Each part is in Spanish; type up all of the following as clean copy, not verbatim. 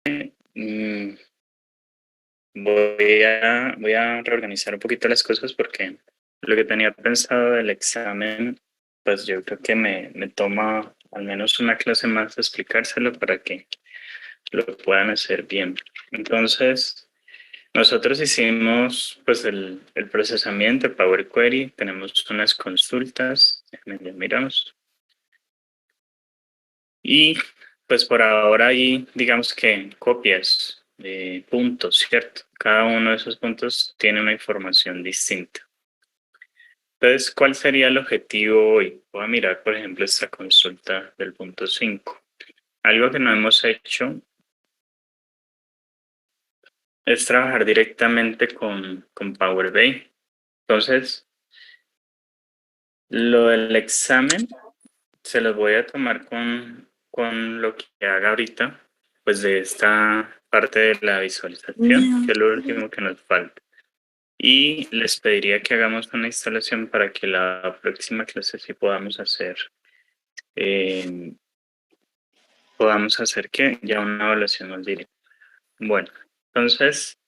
mm, voy a reorganizar un poquito las cosas porque lo que tenía pensado del examen, pues yo creo que me toma al menos una clase más explicárselo para que lo puedan hacer bien. Entonces, nosotros hicimos pues el procesamiento de Power Query, tenemos unas consultas, ya miramos, y pues por ahora hay, digamos que copias de puntos, ¿cierto? Cada uno de esos puntos tiene una información distinta. Entonces, ¿cuál sería el objetivo hoy? Voy a mirar, por ejemplo, esta consulta del punto 5. Algo que no hemos hecho es trabajar directamente con Power BI. Entonces, lo del examen se los voy a tomar con lo que haga ahorita, pues de esta parte de la visualización, que es lo último que nos falta. Y les pediría que hagamos una instalación para que la próxima clase sí eh, podamos hacer que ya una evaluación más directa. Bueno, entonces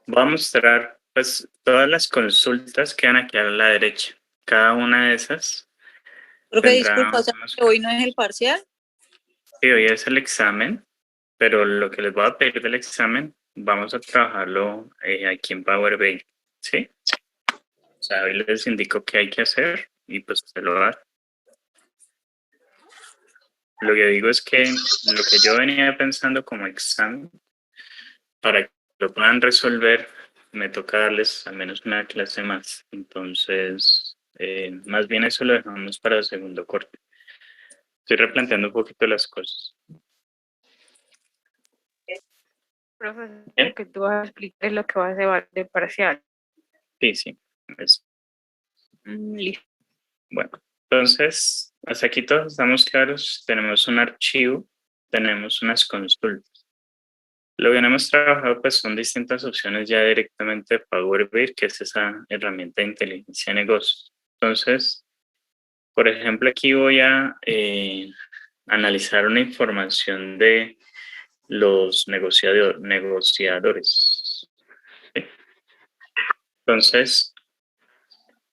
voy a mostrar pues todas las consultas que van aquí a la derecha. Cada una de esas Profe, tendrá disculpa, o sea, unos que hoy no campos. es el parcial. Sí, hoy es el examen, pero lo que les voy a pedir del examen, vamos a trabajarlo aquí en Power BI, ¿sí? O sea, hoy les indico qué hay que hacer y pues se lo va a dar. Lo que digo es que lo que yo venía pensando como examen, para que lo puedan resolver, me toca darles al menos una clase más. Entonces, más bien eso lo dejamos para el segundo corte. Estoy replanteando un poquito las cosas. Profesor, lo ¿Bien? que tú vas a explicar es lo que vas a llevar de parcial. Sí, sí. Listo. Bueno, entonces, hasta aquí todos estamos claros. Tenemos un archivo, tenemos unas consultas. Lo que no hemos trabajado pues son distintas opciones ya directamente de Power BI, que es esa herramienta de inteligencia de negocios. Entonces, por ejemplo, aquí voy a analizar una información de los negociadores. ¿Sí? Entonces,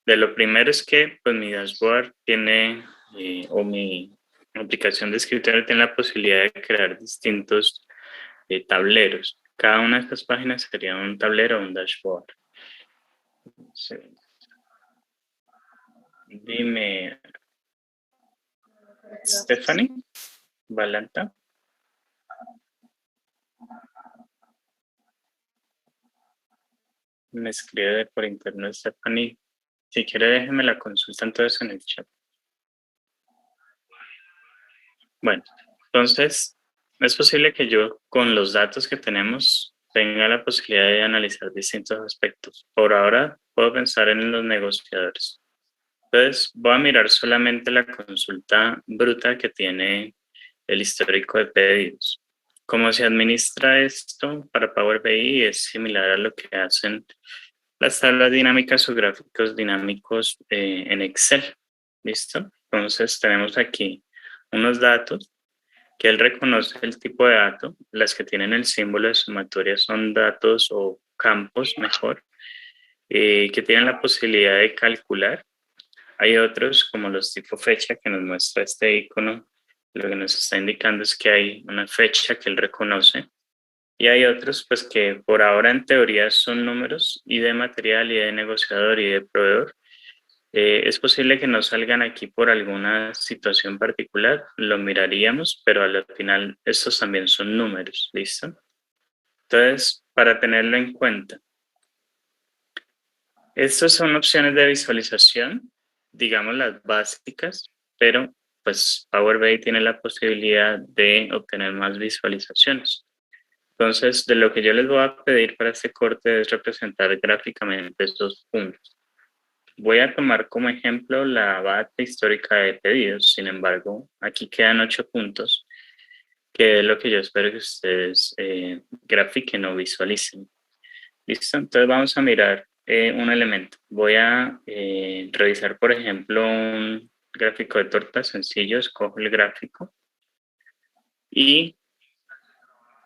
de lo primero es que pues mi dashboard tiene, o mi aplicación de escritorio tiene la posibilidad de crear distintos tableros. Cada una de estas páginas sería un tablero o un dashboard. Sí. Dime, Stephanie Valanta. Me escribe por internet Stephanie. Si quiere, déjeme la consulta entonces en el chat. Bueno, entonces es posible que yo con los datos que tenemos tenga la posibilidad de analizar distintos aspectos. Por ahora puedo pensar en los negociadores. Entonces voy a mirar solamente la consulta bruta que tiene el histórico de pedidos. Cómo se administra esto para Power BI es similar a lo que hacen las tablas dinámicas o gráficos dinámicos en Excel. ¿Listo? Entonces tenemos aquí unos datos que él reconoce el tipo de dato. Las que tienen el símbolo de sumatoria son datos o campos mejor, que tienen la posibilidad de calcular. Hay otros como los tipo fecha que nos muestra este icono. Lo que nos está indicando es que hay una fecha que él reconoce. Y hay otros pues que por ahora en teoría son números y de material y de negociador y de proveedor. Es posible que no salgan aquí por alguna situación particular, lo miraríamos, pero al final estos también son números, ¿listo? Entonces, para tenerlo en cuenta, estas son opciones de visualización, digamos las básicas, pero pues Power BI tiene la posibilidad de obtener más visualizaciones. Entonces, de lo que yo les voy a pedir para este corte es representar gráficamente estos puntos. Voy a tomar como ejemplo la base histórica de pedidos, sin embargo, aquí quedan 8 puntos, que es lo que yo espero que ustedes grafiquen o visualicen. ¿Listo? Entonces vamos a mirar un elemento. Voy a revisar, por ejemplo, un gráfico de tortas sencillo, escojo el gráfico y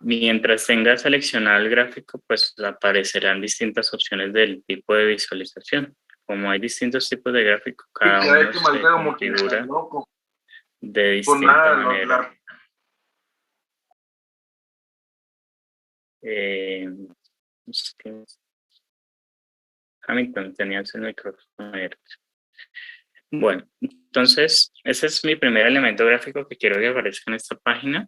Mientras tenga seleccionado el gráfico, pues aparecerán distintas opciones del tipo de visualización. Como hay distintos tipos de gráfico, Y cada queda uno que se marica como que configura no, de con distinta nada, manera. Es que Hamilton, tenías el micrófono abierto. Bueno, entonces ese es mi primer elemento gráfico que quiero que aparezca en esta página.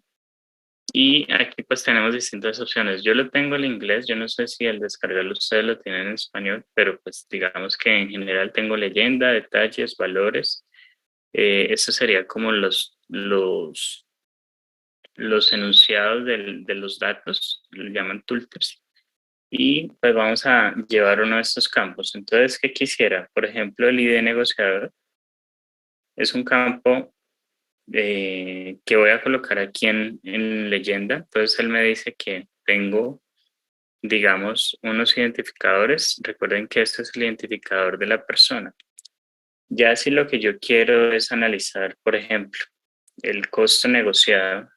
Y aquí pues tenemos distintas opciones. Yo lo tengo en inglés, yo no sé si al descargarlo ustedes lo tienen en español, pero pues digamos que en general tengo leyenda, detalles, valores. Eso sería como los enunciados de los datos, lo llaman tooltips. Y pues vamos a llevar uno de estos campos. Entonces, ¿qué quisiera? Por ejemplo, el ID negociador es un campo que voy a colocar aquí en leyenda. Entonces, él me dice que tengo, digamos, unos identificadores. Recuerden que este es el identificador de la persona. Ya si lo que yo quiero es analizar, por ejemplo, el costo negociado,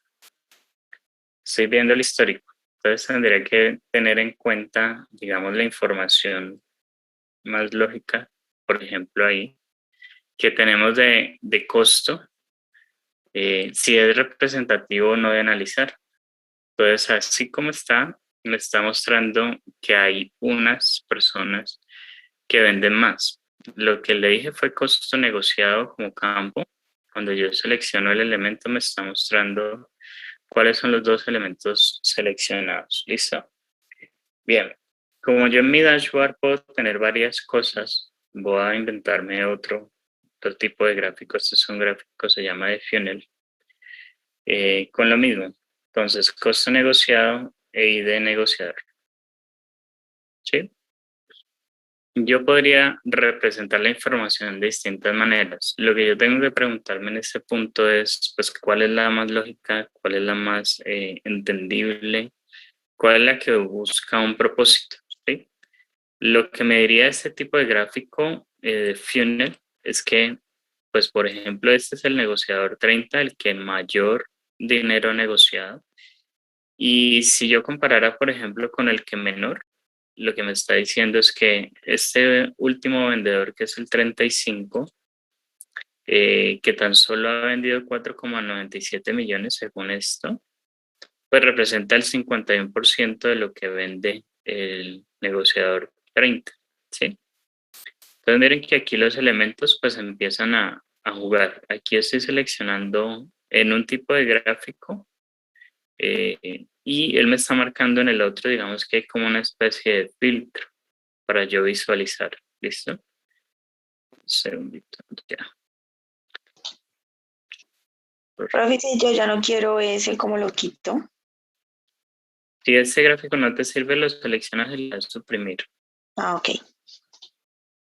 estoy viendo el histórico. Entonces, tendría que tener en cuenta, digamos, la información más lógica, por ejemplo, ahí, que tenemos de costo, si es representativo o no de analizar. Entonces, así como está, me está mostrando que hay unas personas que venden más. Lo que le dije fue costo negociado como campo. Cuando yo selecciono el elemento, me está mostrando cuáles son los dos elementos seleccionados. ¿Listo? Bien. Como yo en mi dashboard puedo tener varias cosas, voy a inventarme otro tipo de gráfico. Este es un gráfico, se llama de funnel, con lo mismo. Entonces, costo negociado e ID negociador. ¿Sí? Yo podría representar la información de distintas maneras. Lo que yo tengo que preguntarme en este punto es, pues, ¿cuál es la más lógica? ¿Cuál es la más entendible? ¿Cuál es la que busca un propósito? ¿Sí? Lo que me diría este tipo de gráfico de funnel es que, pues, por ejemplo, este es el negociador 30, el que mayor dinero negociado. Y si yo comparara, por ejemplo, con el que menor, lo que me está diciendo es que este último vendedor, que es el 35, que tan solo ha vendido 4,97 millones según esto, pues representa el 51% de lo que vende el negociador 30, ¿sí? Entonces miren que aquí los elementos pues empiezan a jugar. Aquí estoy seleccionando en un tipo de gráfico y él me está marcando en el otro, digamos que hay como una especie de filtro para yo visualizar. ¿Listo? Un segundito, ya. Profe, si yo ya no quiero ese, ¿cómo lo quito? Si este gráfico no te sirve, lo seleccionas y le das suprimir. Ah, ok.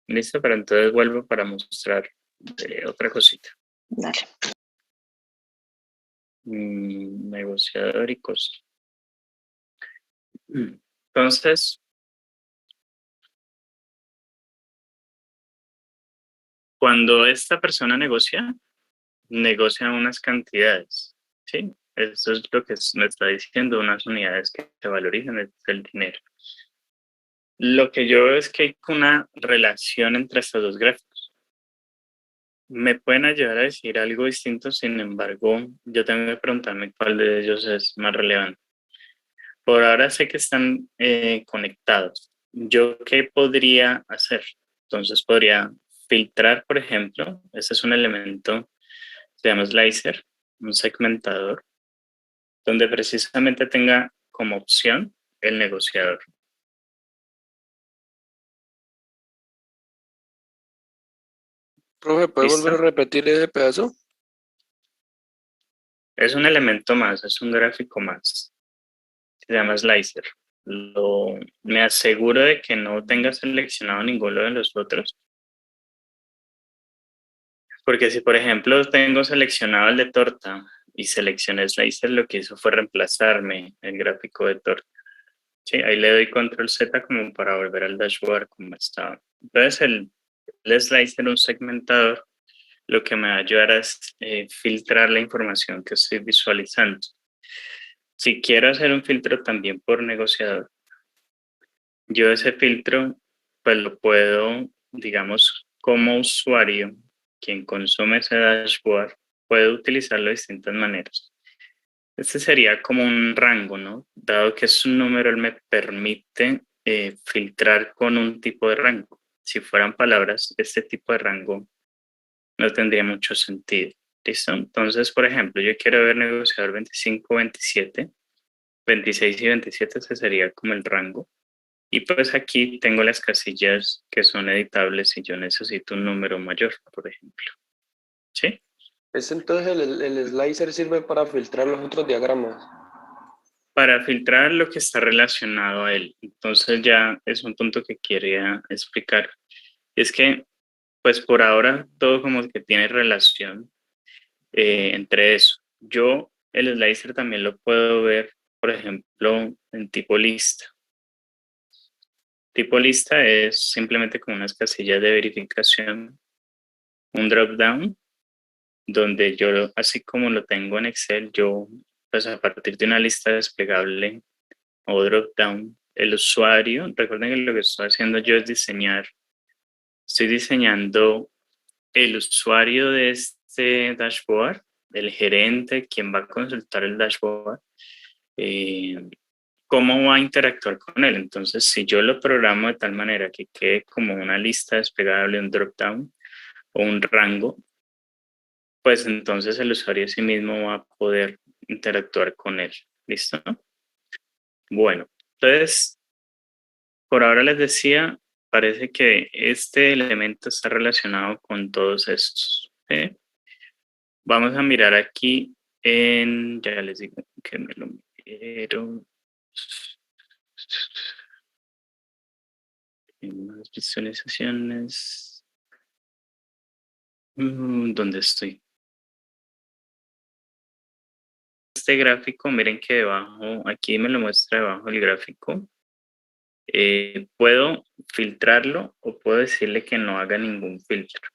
¿Listo? Pero entonces vuelvo para mostrar otra cosita. Dale. Negociador y costo. Entonces, cuando esta persona negocia unas cantidades, ¿sí? Eso es lo que me está diciendo, unas unidades que se valorizan, es el dinero. Lo que yo veo es que hay una relación entre estos dos gráficos. Me pueden ayudar a decir algo distinto, sin embargo, yo tengo que preguntarme cuál de ellos es más relevante. Por ahora sé que están conectados. ¿Yo qué podría hacer? Entonces podría filtrar, por ejemplo, este es un elemento, se llama slicer, un segmentador, donde precisamente tenga como opción el negociador. Profe, ¿puede volver a ¿Listo? repetir ese pedazo? Es un elemento más, es un gráfico más. Se llama slicer. Me aseguro de que no tenga seleccionado ninguno de los otros. Porque si, por ejemplo, tengo seleccionado el de torta y seleccioné slicer, lo que hizo fue reemplazarme el gráfico de torta. Sí, ahí le doy control Z como para volver al dashboard como estaba. Entonces, el slicer, un segmentador, lo que me va a ayudar es filtrar la información que estoy visualizando. Si quiero hacer un filtro también por negociador, yo ese filtro pues lo puedo, digamos, como usuario, quien consume ese dashboard, puede utilizarlo de distintas maneras. Este sería como un rango, ¿no? Dado que es un número, él me permite filtrar con un tipo de rango. Si fueran palabras, este tipo de rango no tendría mucho sentido. ¿Listo? Entonces, por ejemplo, yo quiero ver negociador 25, 27, 26 y 27, ese sería como el rango. Y pues aquí tengo las casillas que son editables si yo necesito un número mayor, por ejemplo. ¿Sí? Entonces el slicer sirve para filtrar los otros diagramas. Para filtrar lo que está relacionado a él. Entonces ya es un punto que quería explicar. Es que, pues por ahora, todo como que tiene relación entre eso. Yo el slicer también lo puedo ver, por ejemplo, en tipo lista. Tipo lista es simplemente como unas casillas de verificación, un drop down, donde yo, así como lo tengo en Excel, yo, pues a partir de una lista desplegable o drop down, el usuario, recuerden que lo que estoy haciendo yo es estoy diseñando el usuario de este dashboard, el gerente, quien va a consultar el dashboard, cómo va a interactuar con él. Entonces, si yo lo programo de tal manera que quede como una lista desplegable, un drop down o un rango, pues entonces el usuario sí mismo va a poder interactuar con él. ¿Listo? Bueno, entonces, por ahora les decía, parece que este elemento está relacionado con todos estos. ¿Sí? Vamos a mirar aquí ya les digo que me lo miro. En las visualizaciones. ¿Dónde estoy? Este gráfico, miren que debajo, aquí me lo muestra debajo el gráfico. Puedo filtrarlo o puedo decirle que no haga ningún filtro.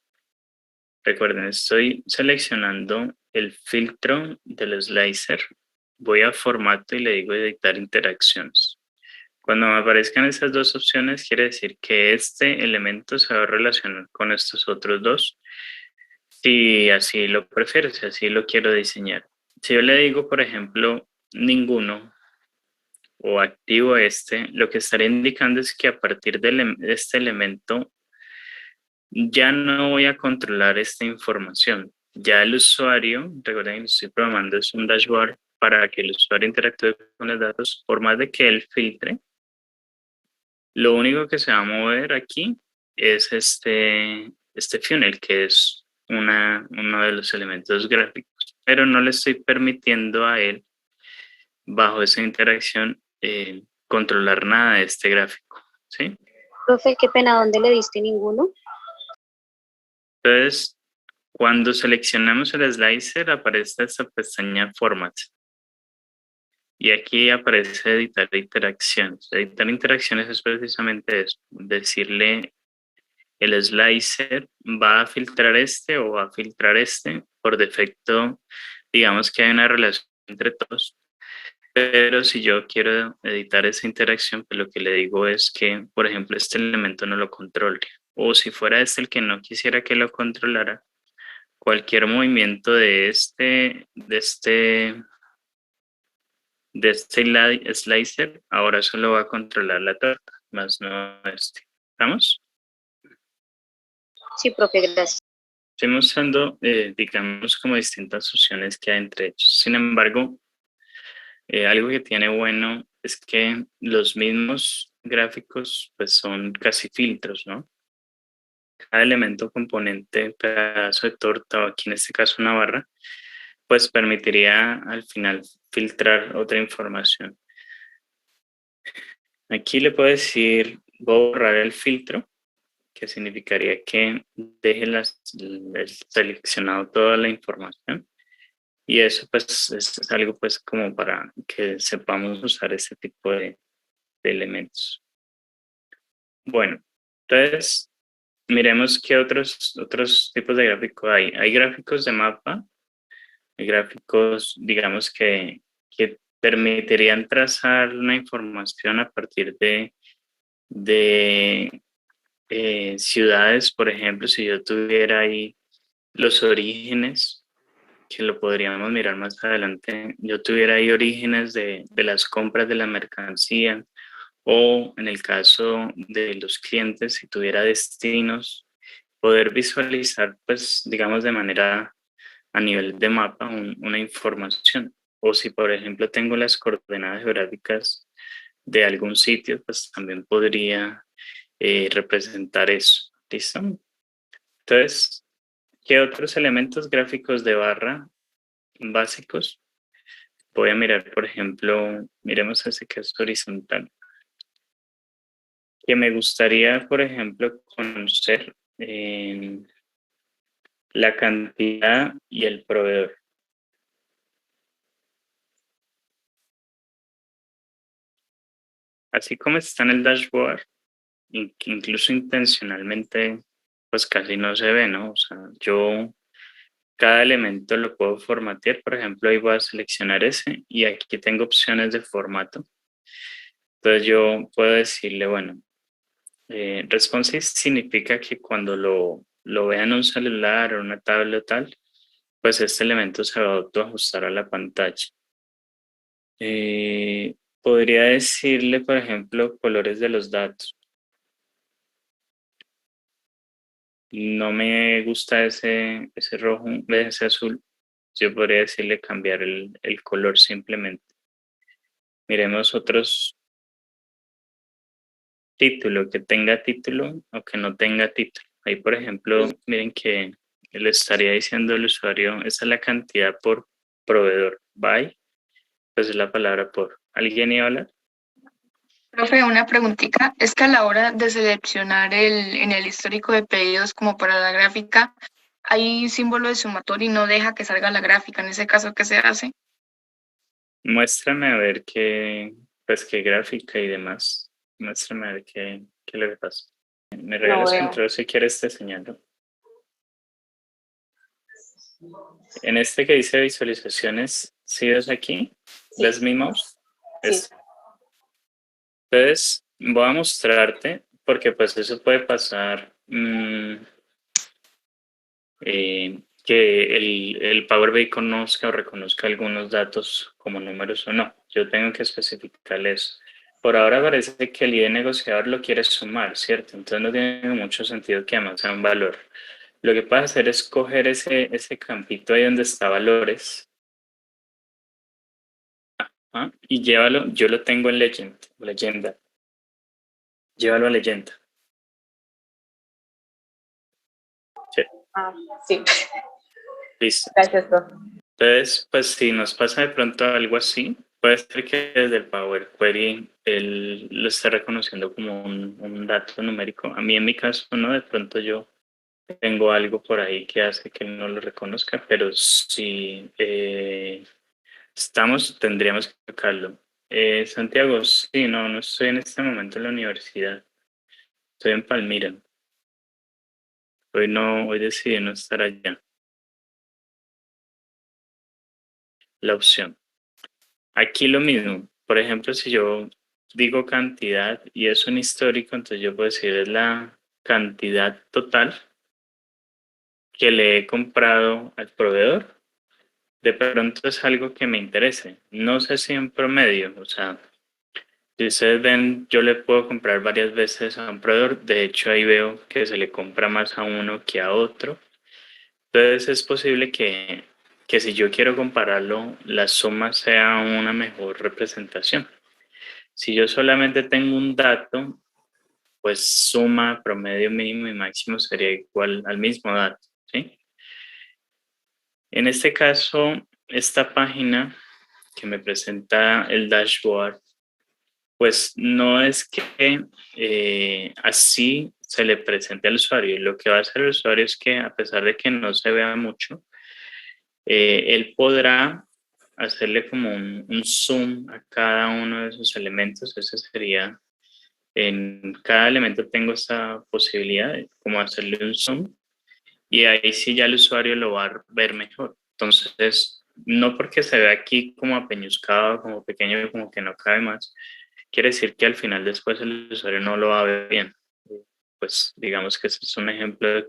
Recuerden, estoy seleccionando el filtro del slicer. Voy a formato y le digo editar interacciones. Cuando me aparezcan esas dos opciones, quiere decir que este elemento se va a relacionar con estos otros dos, si así lo prefiero, si así lo quiero diseñar. Si yo le digo, por ejemplo, ninguno o activo este, lo que estaré indicando es que a partir de este elemento ya no voy a controlar esta información. Ya el usuario, recuerden que estoy programando es un dashboard para que el usuario interactúe con los datos, por más de que él filtre, lo único que se va a mover aquí es este funnel, que es uno de los elementos gráficos, pero no le estoy permitiendo a él, bajo esa interacción, controlar nada de este gráfico, ¿sí? Profe, qué pena, ¿dónde le diste ninguno? Entonces, cuando seleccionamos el slicer, aparece esta pestaña Format. Y aquí aparece editar interacciones. Editar interacciones es precisamente eso, decirle el slicer va a filtrar este o va a filtrar este. Por defecto, digamos que hay una relación entre todos. Pero si yo quiero editar esa interacción, pues lo que le digo es que, por ejemplo, este elemento no lo controle. O si fuera este el que no quisiera que lo controlara, cualquier movimiento de este slicer, ahora solo va a controlar la torta, más no este. ¿Estamos? Sí, profe, gracias. Estoy mostrando, digamos, como distintas opciones que hay entre ellos. Sin embargo, algo que tiene bueno es que los mismos gráficos pues son casi filtros, ¿no? Cada elemento, componente, pedazo de torta o aquí en este caso una barra, pues permitiría al final filtrar otra información. Aquí le puedo decir, voy a borrar el filtro, que significaría que deje el seleccionado toda la información. Y eso pues es algo pues como para que sepamos usar este tipo de elementos. Bueno, entonces miremos qué otros tipos de gráficos hay. Hay gráficos de mapa, hay gráficos, digamos que permitirían trazar una información a partir de ciudades, por ejemplo, si yo tuviera ahí los orígenes, que lo podríamos mirar más adelante, yo tuviera ahí orígenes de las compras de la mercancía, o en el caso de los clientes, si tuviera destinos, poder visualizar, pues, digamos, de manera a nivel de mapa una información. O si, por ejemplo, tengo las coordenadas geográficas de algún sitio, pues también podría representar eso. ¿Listo? Entonces, ¿qué otros elementos gráficos de barra básicos? Voy a mirar, por ejemplo, miremos ese que es horizontal. Que me gustaría, por ejemplo, conocer la cantidad y el proveedor. Así como está en el dashboard, incluso intencionalmente, pues casi no se ve, ¿no? O sea, yo cada elemento lo puedo formatear, por ejemplo, ahí voy a seleccionar ese y aquí tengo opciones de formato. Entonces yo puedo decirle, bueno, responsive significa que cuando lo vea en un celular o una tablet o tal, pues este elemento se va a autoajustar a la pantalla. Podría decirle, por ejemplo, colores de los datos. No me gusta ese rojo, ese azul. Yo podría decirle cambiar el color simplemente. Miremos otros títulos, que tenga título o que no tenga título. Ahí, por ejemplo, miren que le estaría diciendo al usuario, esa es la cantidad por proveedor. By, pues es la palabra por. ¿Alguien iba a hablar? Profe, una preguntita. Es que a la hora de seleccionar en el histórico de pedidos como para la gráfica, hay símbolo de sumatorio y no deja que salga la gráfica. En ese caso, ¿qué se hace? Muéstrame a ver pues qué gráfica y demás. Muéstrame a ver qué le pasa. Me regalas veo. control si quieres te señalo. En este que dice visualizaciones, ¿sí ves aquí? Sí. ¿Ves mi mouse? Sí. Este. Entonces, voy a mostrarte, porque pues eso puede pasar, que el Power BI conozca o reconozca algunos datos como números o no. Yo tengo que especificarle eso. Por ahora parece que el ID negociador lo quiere sumar, ¿cierto? Entonces no tiene mucho sentido que además sea un valor. Lo que puedes hacer es coger ese campito ahí donde está valores, y llévalo, yo lo tengo en leyenda. Llévalo a leyenda. Sí. Ah, sí. Listo. Gracias, profe. Entonces, pues si nos pasa de pronto algo así, puede ser que desde el Power Query él lo esté reconociendo como un dato numérico. A mí en mi caso, no, de pronto yo tengo algo por ahí que hace que él no lo reconozca, pero si tendríamos que tocarlo. Santiago, sí, no estoy en este momento en la universidad. Estoy en Palmira. Hoy decidí no estar allá. La opción. Aquí lo mismo. Por ejemplo, si yo digo cantidad y es un histórico, entonces yo puedo decir es la cantidad total que le he comprado al proveedor. De pronto es algo que me interese. No sé si en promedio, o sea, si ustedes ven, yo le puedo comprar varias veces a un proveedor. De hecho, ahí veo que se le compra más a uno que a otro. Entonces es posible que si yo quiero compararlo, la suma sea una mejor representación. Si yo solamente tengo un dato, pues suma, promedio, mínimo y máximo sería igual al mismo dato, ¿sí? En este caso, esta página que me presenta el dashboard, pues no es que así se le presente al usuario. Lo que va a hacer el usuario es que, a pesar de que no se vea mucho, él podrá hacerle como un zoom a cada uno de esos elementos. Ese sería, en cada elemento tengo esta posibilidad de como hacerle un zoom y ahí sí ya el usuario lo va a ver mejor. Entonces, no porque se ve aquí como apeñuscado, como pequeño, como que no cabe más, quiere decir que al final después el usuario no lo va a ver bien. Pues digamos que ese es un ejemplo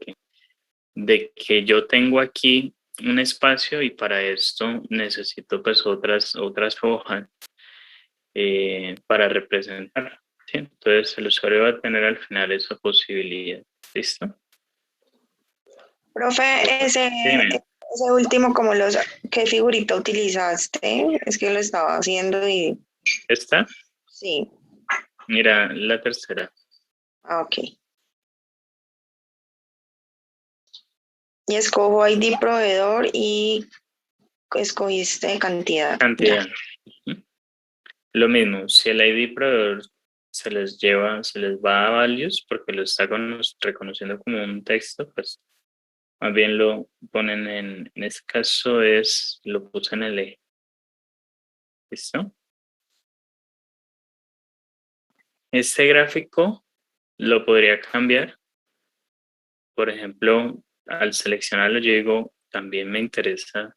de que yo tengo aquí un espacio y para esto necesito pues otras hojas para representar. ¿Sí? Entonces el usuario va a tener al final esa posibilidad. ¿Listo? Profe, Dime. ese último, ¿qué figurita utilizaste? Es que lo estaba haciendo y ¿Esta? sí. Mira, la tercera. Ah, ok. Y escojo ID proveedor y escogiste cantidad. Cantidad. Ujú. Lo mismo, si el ID proveedor se les va a values porque lo está reconociendo como un texto, pues más bien lo ponen en este caso lo puse en el eje. ¿Listo? Este gráfico lo podría cambiar. Por ejemplo, al seleccionarlo, yo digo, también me interesa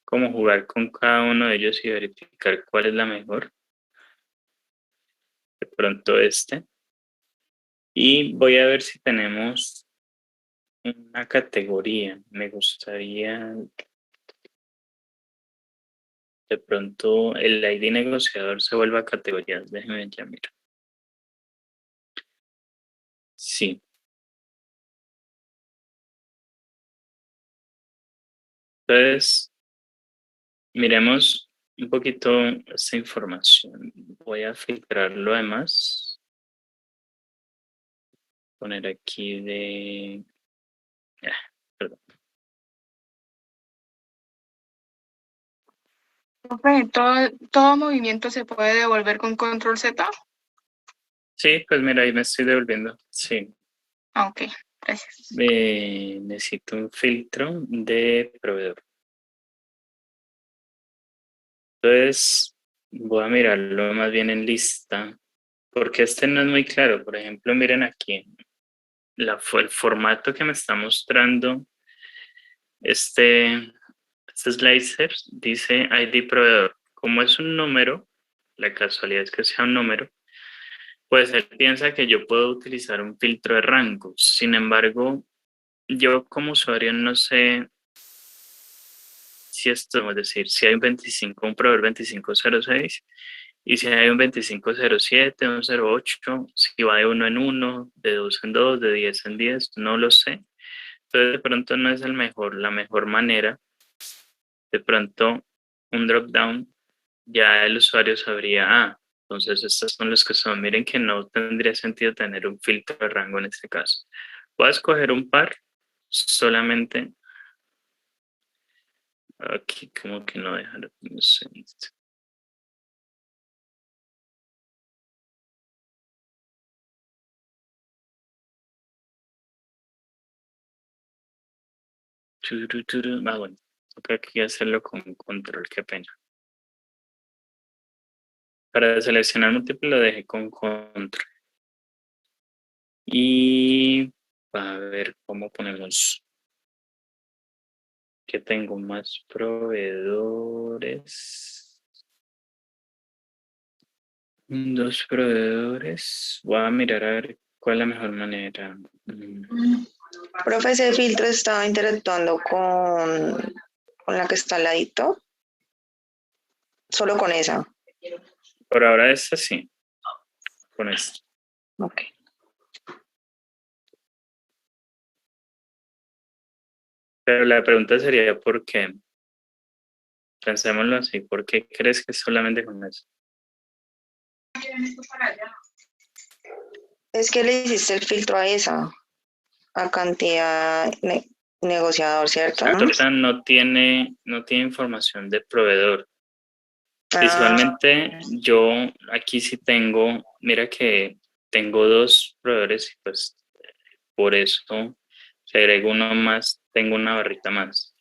cómo jugar con cada uno de ellos y verificar cuál es la mejor. De pronto este. Y voy a ver si tenemos una categoría. Me gustaría de pronto el ID negociador se vuelva categorías. Déjenme ya mirar. Sí. Entonces, miremos un poquito esta información. Voy a filtrarlo además. Poner aquí de... perdón. Profe, todo movimiento se puede devolver con control Z. Sí, pues mira, ahí me estoy devolviendo. Sí. Ah, ok, gracias. Necesito un filtro de proveedor. Entonces, voy a mirarlo más bien en lista, porque este no es muy claro. Por ejemplo, miren aquí, el formato que me está mostrando este slicer dice ID proveedor. Como es un número, la casualidad es que sea un número, pues él piensa que yo puedo utilizar un filtro de rangos. Sin embargo, yo como usuario no sé si esto, es decir, si hay un proveedor 2506 y si hay un 2507, un 08, si va de uno en uno, de dos en dos, de 10 en 10, no lo sé. Entonces de pronto no es la mejor manera. De pronto un drop down ya el usuario sabría, entonces estos son los que son. Miren que no tendría sentido tener un filtro de rango en este caso. Voy a escoger un par solamente. Aquí como que no dejar, no sé. Bueno, toca aquí hacerlo con control, qué pena. Para seleccionar múltiple lo dejé con control. Y a ver cómo ponemos que tengo más proveedores. Dos proveedores. Voy a mirar a ver cuál es la mejor manera. Profe, ese filtro estaba interactuando con la que está al ladito. Solo con esa. Por ahora es así. Con esto. Ok. Pero la pregunta sería ¿por qué? Pensémoslo así. ¿Por qué crees que solamente con eso? Es que le hiciste el filtro a esa, a cantidad negociador, ¿cierto? Esta no tiene información de proveedor. Ah, Visualmente, yo aquí sí tengo, mira que tengo dos proveedores y pues por eso si agrego uno más, tengo una barrita más.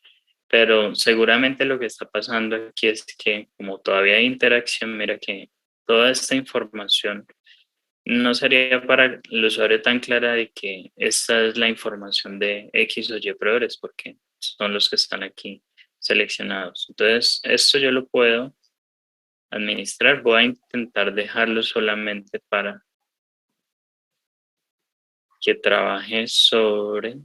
Pero seguramente lo que está pasando aquí es que como todavía hay interacción, mira que toda esta información no sería para el usuario tan clara de que esta es la información de X o Y proveedores, porque son los que están aquí seleccionados. Entonces, esto yo lo puedo administrar. Voy a intentar dejarlo solamente para que trabaje sobre...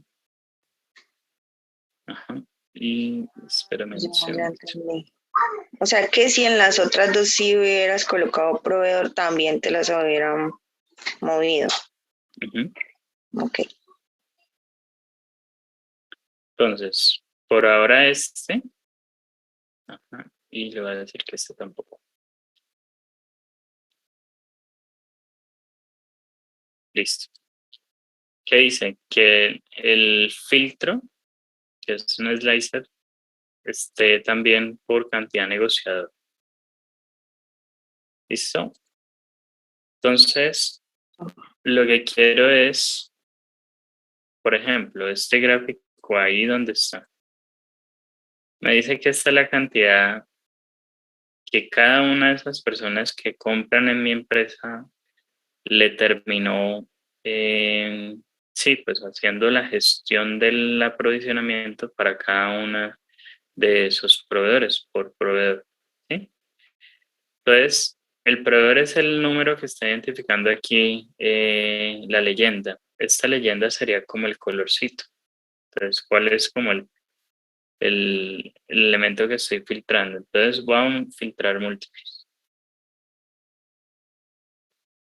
Ajá. Y espérame un Ya segundo. entendí. O sea que si en las otras dos sí hubieras colocado proveedor, también te las hubieran movido. Ujú. Ok. Entonces, por ahora este. Ajá. Y le voy a decir que este tampoco. Listo. ¿Qué dice? Que el filtro, que es un slicer, esté también por cantidad negociador. ¿Listo? Entonces, lo que quiero es, por ejemplo, este gráfico ahí donde está. Me dice que esta es la cantidad que cada una de esas personas que compran en mi empresa le terminó, sí, pues haciendo la gestión del aprovisionamiento para cada una de esos proveedores por proveedor. ¿Sí? Entonces, el proveedor es el número que está identificando aquí la leyenda. Esta leyenda sería como el colorcito. Entonces, ¿cuál es como el elemento que estoy filtrando? Entonces, voy a filtrar múltiples.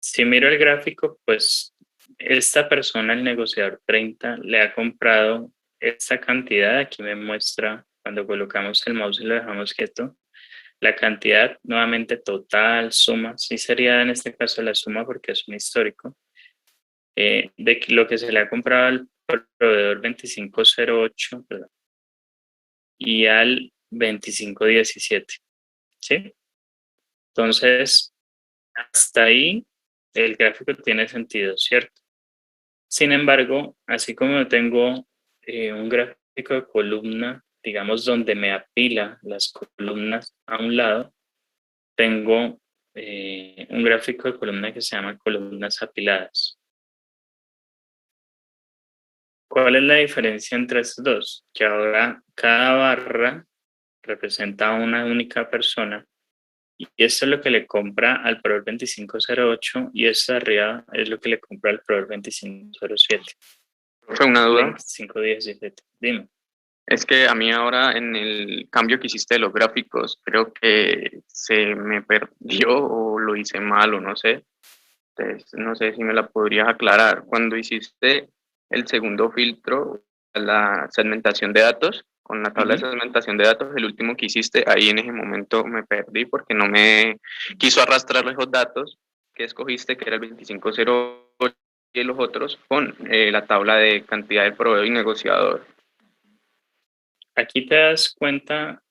Si miro el gráfico, pues esta persona, el negociador 30, le ha comprado esta cantidad. Aquí me muestra cuando colocamos el mouse y lo dejamos quieto. La cantidad, nuevamente total, suma, sí sería en este caso la suma porque es un histórico, de lo que se le ha comprado al proveedor 2508, perdón, y al 2517, ¿sí? Entonces, hasta ahí el gráfico tiene sentido, ¿cierto? Sin embargo, así como tengo un gráfico de columna, digamos, donde me apila las columnas a un lado, tengo un gráfico de columna que se llama columnas apiladas. ¿Cuál es la diferencia entre estos dos? Que ahora cada barra representa a una única persona y esto es lo que le compra al proveedor 2508 y esto de arriba es lo que le compra al proveedor 2507. Fue una duda. 2517. Dime. Es que a mí ahora en el cambio que hiciste de los gráficos, creo que se me perdió o lo hice mal o no sé. Entonces, no sé si me la podrías aclarar. Cuando hiciste el segundo filtro, la segmentación de datos, con la tabla de segmentación de datos, el último que hiciste, ahí en ese momento me perdí porque no me quiso arrastrar esos datos que escogiste, que era el 2508 y los otros, con la tabla de cantidad de proveedor y negociador. Aquí te das cuenta,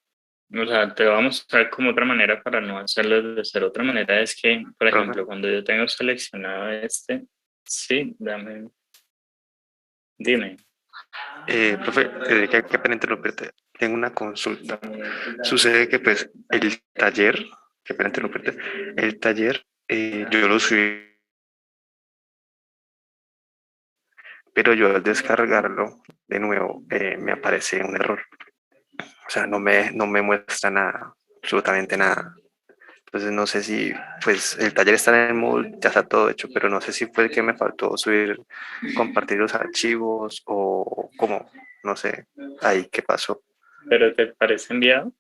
o sea, te voy a mostrar como otra manera para no hacerlo desde cero. Otra manera es que, por ejemplo, cuando yo tengo seleccionado este, sí, dime. Profe, qué pena interrumpirte. Tengo una consulta. Sucede que pues el taller, qué pena interrumpirte, el taller yo lo subí, pero yo al descargarlo de nuevo me aparece un error. O sea, no me muestra nada, absolutamente nada. Entonces no sé si, pues el taller está en el Moodle, ya está todo hecho, pero no sé si fue que me faltó subir, compartir los archivos o cómo, no sé, ahí qué pasó. O ¿Pero te parece enviado?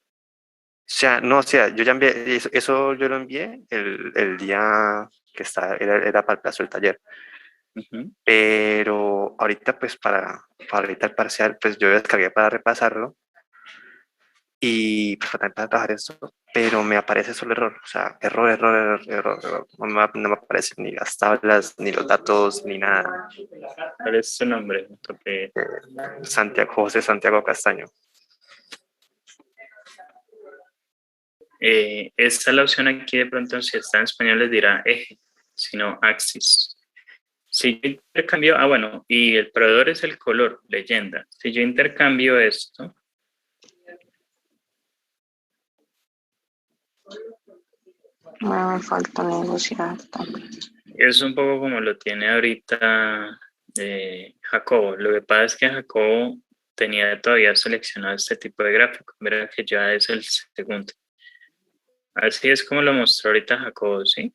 sea, no, o sea, yo ya envié, eso yo lo envié el día que era para el plazo del taller. Pero ahorita, pues para ahorita el parcial, pues yo descargué para repasarlo y pues para trabajar esto, pero me aparece solo error, o sea, error. No me aparecen ni las tablas, ni los datos, ni nada. ¿Cuál es su nombre? Porque José Santiago Castaño. esta es la opción aquí de pronto, si está en español les dirá eje, sino axis. Si yo intercambio, bueno, y el proveedor es el color, leyenda. Si yo intercambio esto, Me falta negociar también. es un poco como lo tiene ahorita Jacobo. Lo que pasa es que Jacobo tenía todavía seleccionado este tipo de gráfico. Mira que ya es el segundo. Así es como lo mostró ahorita Jacobo, ¿sí?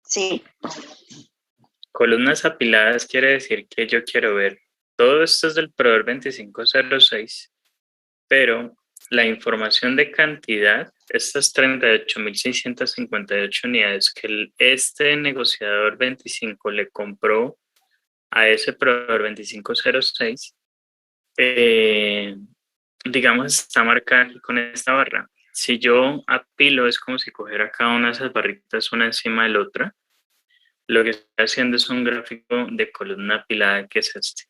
Sí, Columnas apiladas quiere decir que yo quiero ver todo esto es del proveedor 2506, pero la información de cantidad, estas 38.658 unidades que este negociador 25 le compró a ese proveedor 2506, digamos, está marcada aquí con esta barra. Si yo apilo, es como si cogiera cada una de esas barritas una encima de la otra. Lo que estoy haciendo es un gráfico de columna apilada, que es este.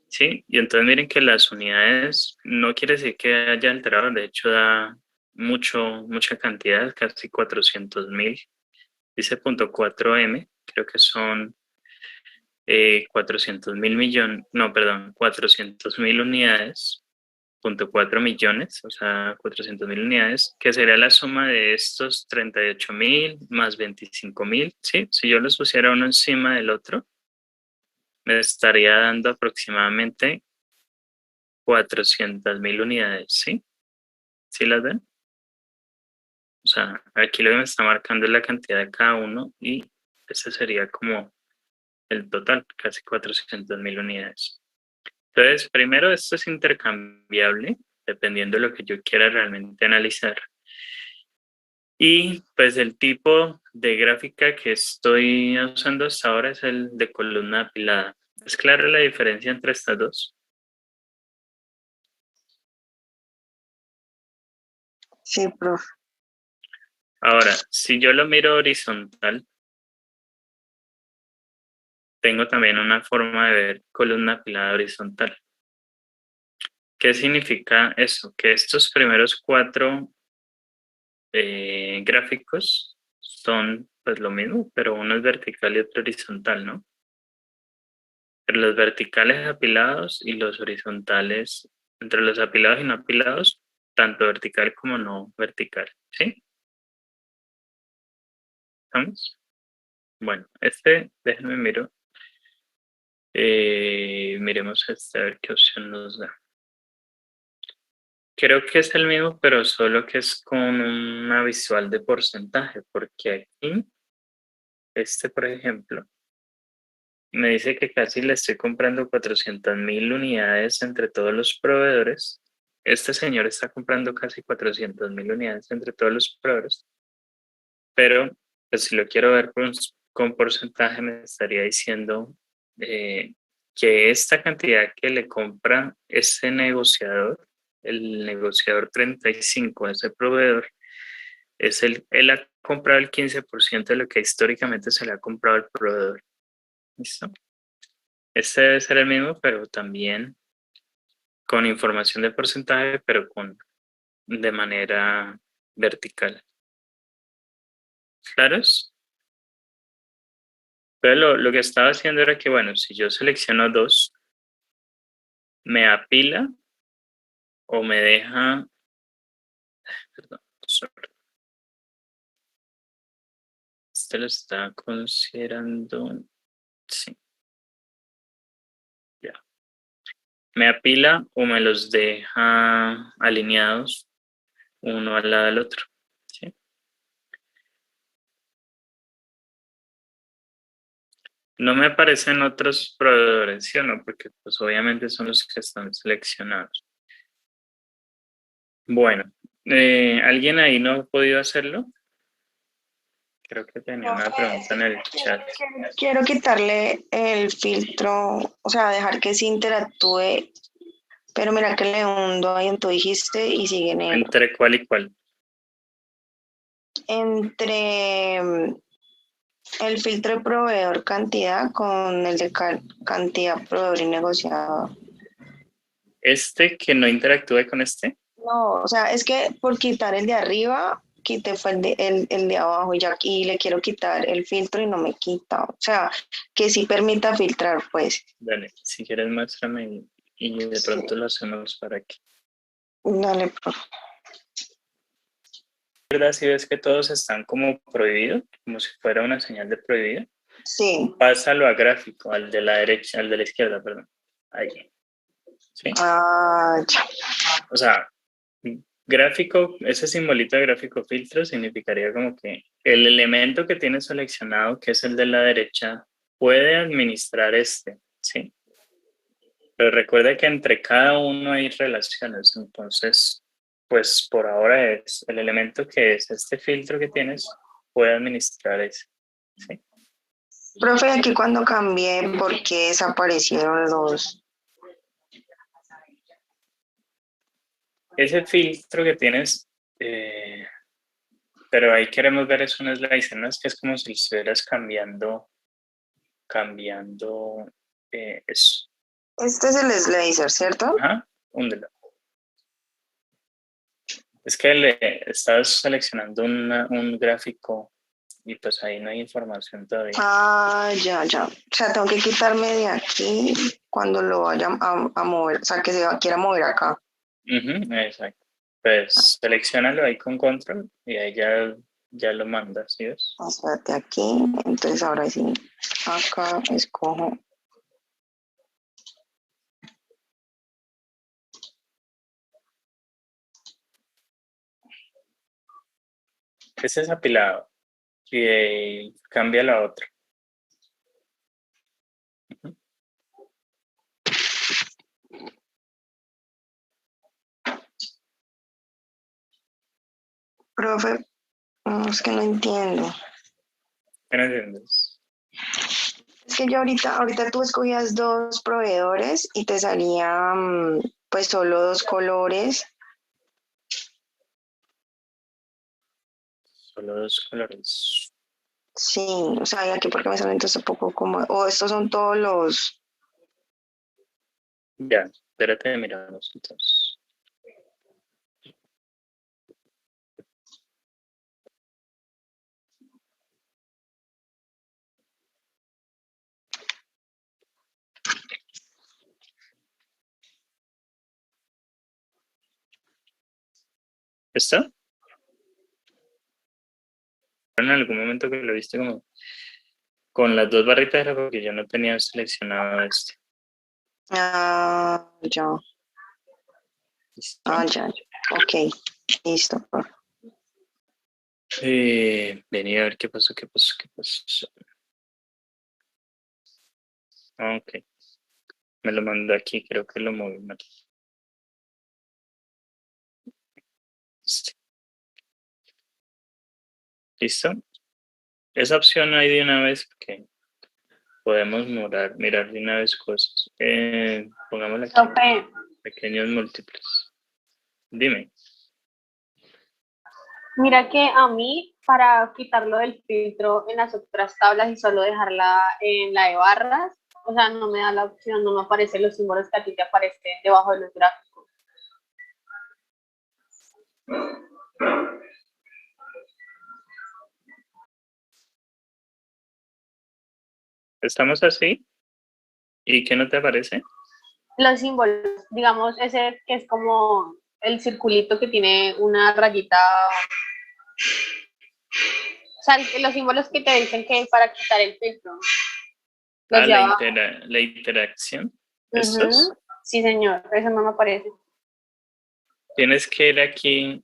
¿Sí? Y entonces miren que las unidades no quiere decir que haya alterado, de hecho da mucha cantidad, casi 400.000. Dice .4M, creo que son 400.000 millones, no, perdón, 400.000 unidades, .4 millones, o sea, 400.000 unidades, que sería la suma de estos 38.000 más 25.000, ¿sí? Si yo los pusiera uno encima del otro, me estaría dando aproximadamente 400.000 unidades, ¿sí? ¿Sí las ven? O sea, aquí lo que me está marcando es la cantidad de cada uno y ese sería como el total, casi 400.000 unidades. Entonces, primero esto es intercambiable, dependiendo de lo que yo quiera realmente analizar. Y pues el tipo de gráfica que estoy usando hasta ahora es el de columna apilada. ¿Es clara la diferencia entre estas dos? sí, profe. Ahora, si yo lo miro horizontal, tengo también una forma de ver columna apilada horizontal. ¿Qué significa eso? Que estos primeros 4 gráficos son pues lo mismo, pero uno es vertical y otro horizontal, ¿no? Pero los verticales apilados y los horizontales, entre los apilados y no apilados, tanto vertical como no vertical, ¿sí? ¿Estamos? Bueno, déjenme miro. Miremos a ver qué opción nos da. Creo que es el mismo, pero solo que es con una visual de porcentaje, porque aquí, por ejemplo, me dice que casi le estoy comprando 400.000 unidades entre todos los proveedores. Este señor está comprando casi 400.000 unidades entre todos los proveedores, pero pues, si lo quiero ver con porcentaje, me estaría diciendo que esta cantidad que le compra ese negociador, el negociador 35, ese proveedor, él ha comprado el 15% de lo que históricamente se le ha comprado al proveedor. ¿Listo? Este debe ser el mismo, pero también con información de porcentaje, pero de manera vertical. ¿Claros? Pero lo que estaba haciendo era que, bueno, si yo selecciono 2, me apila o me deja, perdón, sorry. Lo está considerando, sí, ya. Me apila o me los deja alineados uno al lado del otro, ¿sí? No me aparecen otros proveedores, ¿sí o no? Porque pues obviamente son los que están seleccionados. Bueno, ¿alguien ahí no ha podido hacerlo? Creo que tenía una pregunta en el chat. Quiero quitarle el filtro, o sea, dejar que se interactúe, pero mira que le hundo ahí en tu dijiste y sigue en él. ¿Entre cuál y cuál? Entre el filtro de proveedor cantidad con el de cantidad proveedor y negociador. ¿Que no interactúe con este? No, o sea, es que por quitar el de arriba, quité fue el de abajo y ya aquí le quiero quitar el filtro y no me quita. O sea, que sí permita filtrar, pues. Dale, si quieres muéstrame y de pronto lo hacemos para aquí. Dale, profe. ¿Verdad? Si ves que todos están como prohibidos, como si fuera una señal de prohibido, Sí, pásalo a gráfico, al de la derecha, al de la izquierda, perdón. ahí. ¿Sí? Ah, ya. O sea, gráfico, ese simbolito de gráfico filtro significaría como que el elemento que tienes seleccionado, que es el de la derecha, puede administrar este, ¿sí? Pero recuerda que entre cada uno hay relaciones, entonces, pues por ahora es el elemento que es este filtro que tienes, puede administrar ese, ¿sí? Profe, aquí cuando cambié, ¿por qué desaparecieron los? Ese filtro que tienes, pero ahí queremos ver es un slicer, ¿no? Es que es como si estuvieras cambiando eso. Este es el slicer, ¿cierto? Ajá, húndelo. Es que estás seleccionando un gráfico y pues ahí no hay información todavía. Ah, ya, ya. O sea, tengo que quitarme de aquí cuando lo vaya a mover, o sea, que quiera mover acá. Ujú, exacto. Pues seleccionalo ahí con control y ahí ya lo mandas, ¿sí ves? Espérate aquí, entonces ahora sí, acá escojo. Ese es apilado y cambia la otra. Ujú. Profe, es que no entiendo. ¿Qué no entiendes? Es que yo ahorita tú escogías dos proveedores y te salían pues solo dos colores. Solo dos colores. Sí, o sea, ¿y aquí porque me salen entonces un poco como, o estos son todos los, Ya, espérate, miramos entonces. ¿Está? En algún momento que lo viste como con las dos barritas era porque yo no tenía seleccionado este. ya, ¿Listo? ya, ok, listo, profe. Vení a ver qué pasó. Ok, me lo mandó aquí, creo que lo moví mal. Este. ¿Listo? Esa opción ahí de una vez porque podemos mirar de una vez cosas. Pongámosle aquí, Profe, pequeños múltiples. Dime. mira que a mí, para quitarlo del filtro en las otras tablas y solo dejarla en la de barras, o sea, no me da la opción, no me aparecen los símbolos que a ti te aparecen debajo de los gráficos. ¿Estamos así? ¿Y qué no te aparece? Los símbolos, digamos, ese que es como el circulito que tiene una rayita, o sea, los símbolos que te dicen que es para quitar el filtro, los de La, abajo. la interacción. Ujú. ¿Estos? Sí, señor, eso no me aparece. Tienes que ir aquí.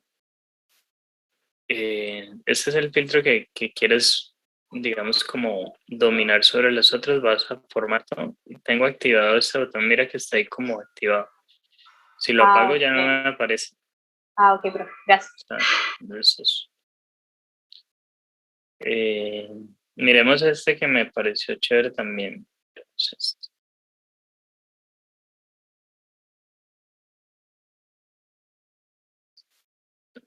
Este es el filtro que quieres, digamos, como dominar sobre los otros. Vas a formato. Tengo activado este botón. Mira que está ahí como activado. Si lo apago ya no Ok. me aparece. Ok, profe, gracias. Está, entonces, miremos este que me pareció chévere también. Entonces,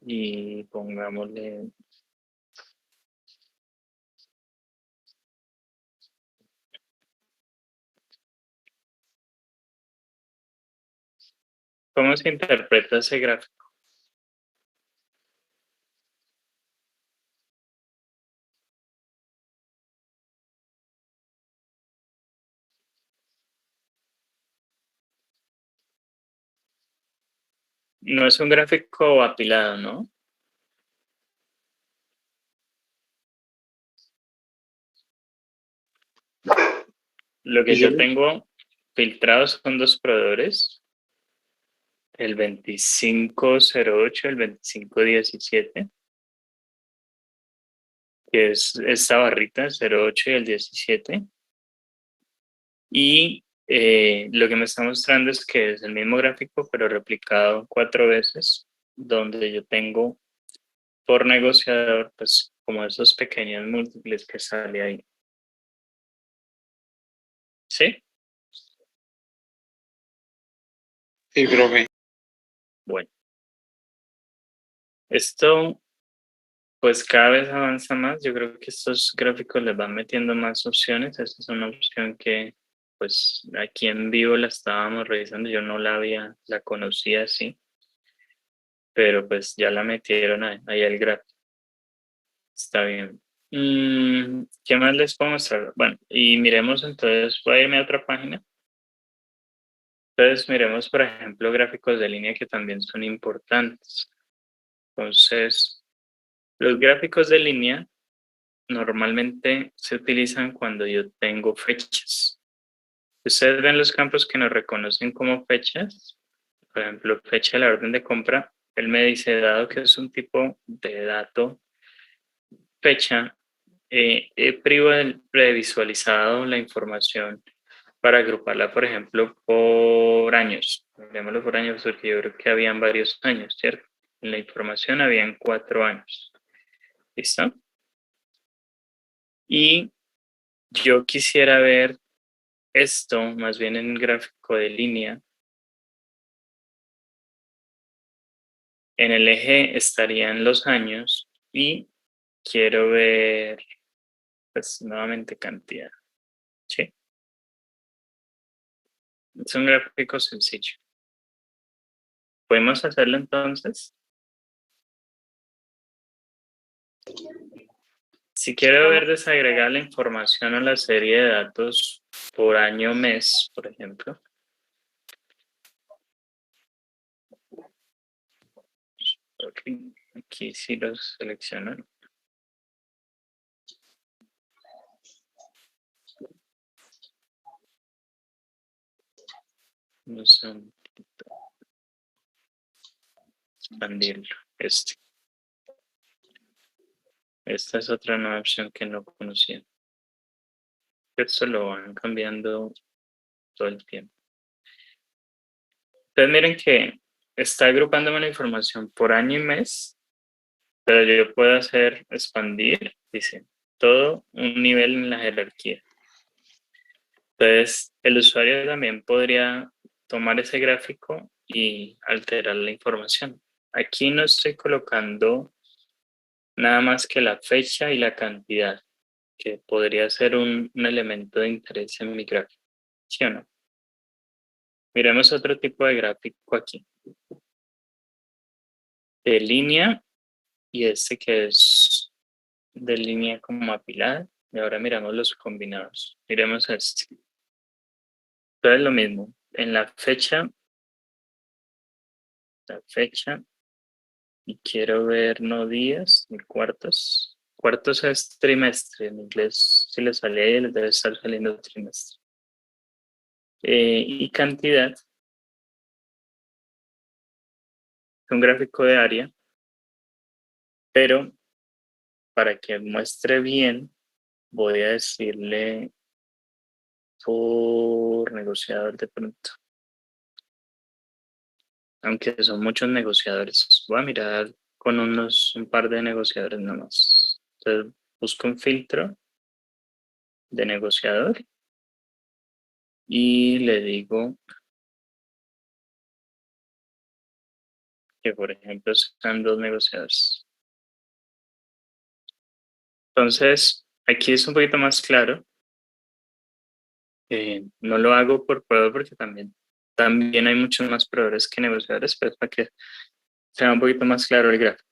y pongámosle. ¿Cómo se interpreta ese gráfico? No es un gráfico apilado, ¿no? Lo que yo tengo filtrados son dos proveedores, el 2508 y el 2517, que es esta barrita, 08 y el 17. Y lo que me está mostrando es que es el mismo gráfico, pero replicado 4 veces, donde yo tengo por negociador, pues como esos pequeños múltiples que sale ahí. ¿Sí? Sí, profe. Bueno. Esto, pues cada vez avanza más. Yo creo que estos gráficos les van metiendo más opciones. Esa es una opción que, pues aquí en vivo la estábamos revisando. Yo no la conocía así. Pero pues ya la metieron ahí al gráfico. Está bien. ¿Qué más les puedo mostrar? Bueno, y miremos entonces, voy a irme a otra página. Entonces miremos, por ejemplo, gráficos de línea que también son importantes. Entonces, los gráficos de línea normalmente se utilizan cuando yo tengo fechas. Ustedes ven los campos que nos reconocen como fechas. Por ejemplo, fecha de la orden de compra. Él me dice, dado que es un tipo de dato, fecha, he previsualizado la información para agruparla, por ejemplo, por años. Hablemos por años porque yo creo que habían varios años, ¿cierto? En la información habían 4 años. ¿Listo? Y yo quisiera ver esto más bien en un gráfico de línea. En el eje estarían los años y quiero ver, pues nuevamente cantidad. ¿Sí? Es un gráfico sencillo. ¿Podemos hacerlo entonces? Si quiero ver desagregar la información a la serie de datos por año o mes, por ejemplo. Aquí sí los selecciono. No sé, expandirlo. Esta es otra nueva opción que no conocía. Esto lo van cambiando todo el tiempo. Entonces miren que está agrupándome la información por año y mes, pero yo puedo hacer expandir, dice, todo un nivel en la jerarquía. Entonces el usuario también podría tomar ese gráfico y alterar la información. Aquí no estoy colocando nada más que la fecha y la cantidad, que podría ser un elemento de interés en mi gráfico. ¿Sí o no? Miremos otro tipo de gráfico aquí. De línea y este que es de línea como apilada. Y ahora miramos los combinados. Miremos este. Entonces lo mismo. En la fecha, y quiero ver no días ni cuartos. Cuartos es trimestre. En inglés, si les sale ahí, les debe estar saliendo trimestre. Y cantidad. Un gráfico de área. Pero para que muestre bien, voy a decirle por negociador de pronto. Aunque son muchos negociadores. Voy a mirar con un par de negociadores nomás. Entonces busco un filtro de negociador y le digo que por ejemplo sean 2 negociadores. Entonces aquí es un poquito más claro. No lo hago por proveedor porque también hay muchos más proveedores que negociadores, pero es para que sea un poquito más claro el gráfico.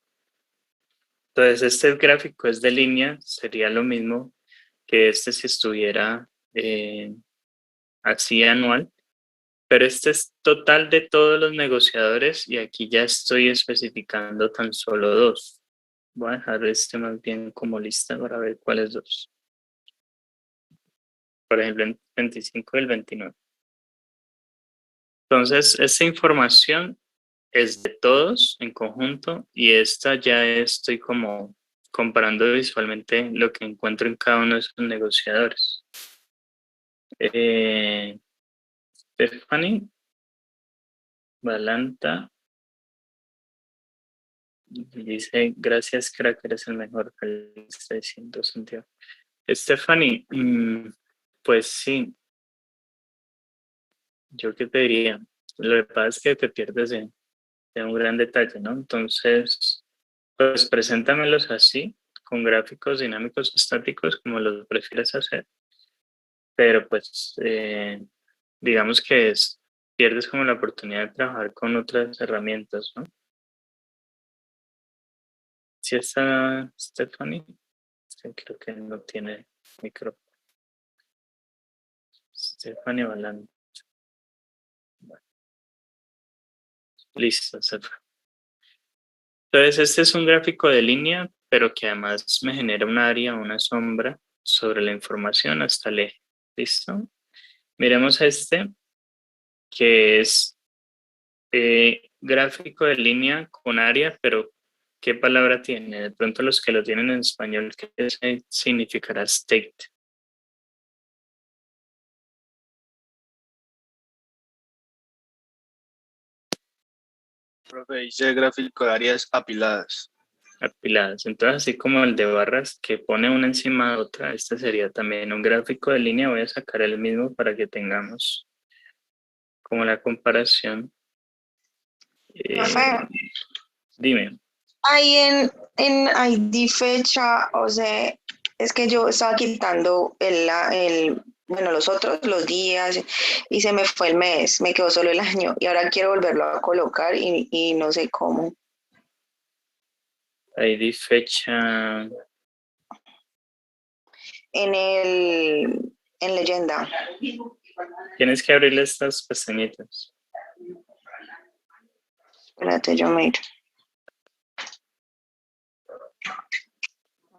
Entonces este gráfico es de línea, sería lo mismo que este si estuviera así anual, pero este es total de todos los negociadores y aquí ya estoy especificando tan solo 2. Voy a dejar este más bien como lista para ver cuáles 2. Por ejemplo, el 25 y el 29. Entonces, esta información es de todos en conjunto y esta ya estoy como comparando visualmente lo que encuentro en cada uno de esos negociadores. Stephanie, Valanta, dice, gracias, crack, eres el mejor, está diciendo Santiago. Stephanie, pues sí, yo qué te diría, lo que pasa es que te pierdes de un gran detalle, ¿no? Entonces, pues preséntamelos así, con gráficos dinámicos estáticos, como los prefieres hacer, pero pues digamos que pierdes como la oportunidad de trabajar con otras herramientas, ¿no? ¿Sí está Stephanie? Sí, creo que no tiene micrófono. Stephanie Balán. Bueno. Listo, se fue. Entonces, este es un gráfico de línea, pero que además me genera un área, una sombra sobre la información hasta el eje. ¿Listo? Miremos este, que es gráfico de línea con área, pero ¿qué palabra tiene? De pronto los que lo tienen en español, ¿qué significará state? Profe, dice gráfico de áreas apiladas. Apiladas. Entonces, así como el de barras que pone una encima de otra, este sería también un gráfico de línea. Voy a sacar el mismo para que tengamos como la comparación. Profe, Dime. ahí en ID fecha, o sea, es que yo estaba quitando bueno, los días, y se me fue el mes, me quedó solo el año, y ahora quiero volverlo a colocar y no sé cómo. ID fecha. En leyenda. Tienes que abrirle estas pestañitas. Espérate, yo miro.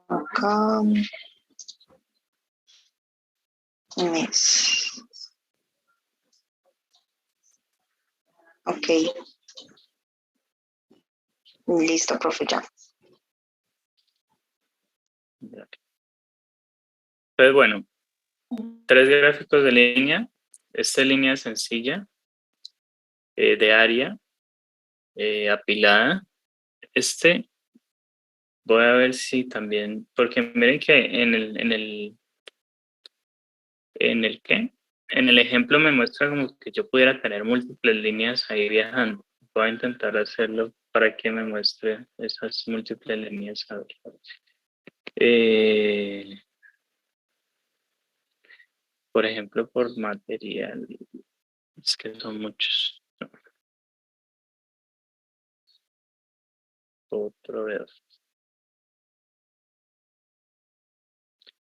Acá. Mes. Ok. Listo, profe, ya. Entonces, bueno, 3 gráficos de línea. Esta línea sencilla de área apilada. Voy a ver si también, porque miren que en el ejemplo me muestra como que yo pudiera tener múltiples líneas ahí viajando. Voy a intentar hacerlo para que me muestre esas múltiples líneas. A ver. Por ejemplo, por material. Es que son muchos. Otro veo.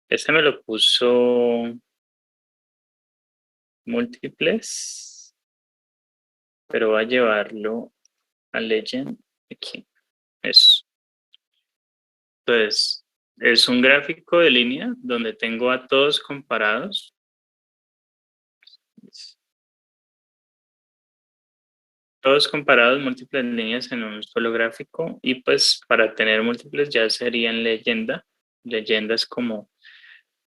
Este me lo puso múltiples, pero va a llevarlo a Legend aquí. Eso. Entonces, es un gráfico de línea donde tengo a todos comparados. Todos comparados, múltiples líneas en un solo gráfico. Y pues para tener múltiples ya serían leyenda. Leyenda es como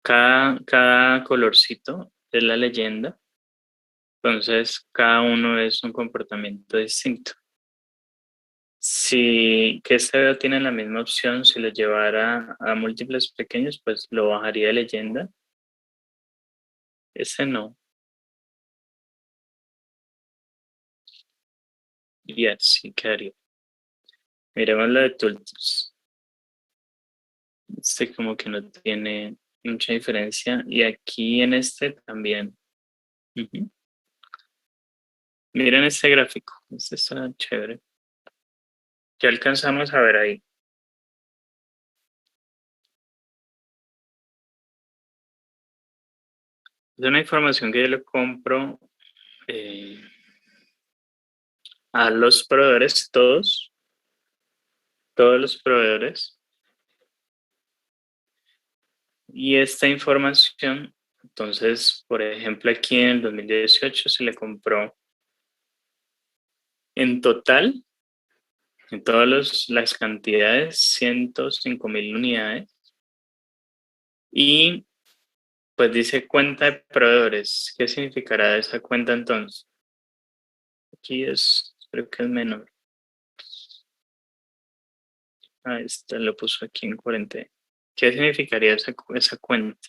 cada colorcito es la leyenda. Entonces, cada uno es un comportamiento distinto. Si que este video tiene la misma opción, si lo llevara a múltiples pequeños, pues lo bajaría de leyenda. Ese no. Y así quedaría. Miremos la de Tooltips. Este como que no tiene mucha diferencia. Y aquí en este también. Miren este gráfico. Este está chévere. ¿Qué alcanzamos a ver ahí? Es una información que yo le compro a los proveedores, todos los proveedores. Y esta información, entonces, por ejemplo, aquí en el 2018 se le compró En total, en todas las cantidades, 105.000 unidades. Y pues dice cuenta de proveedores. ¿Qué significará esa cuenta entonces? Aquí creo que es menor. Ah, este lo puso aquí en 40. ¿Qué significaría esa cuenta?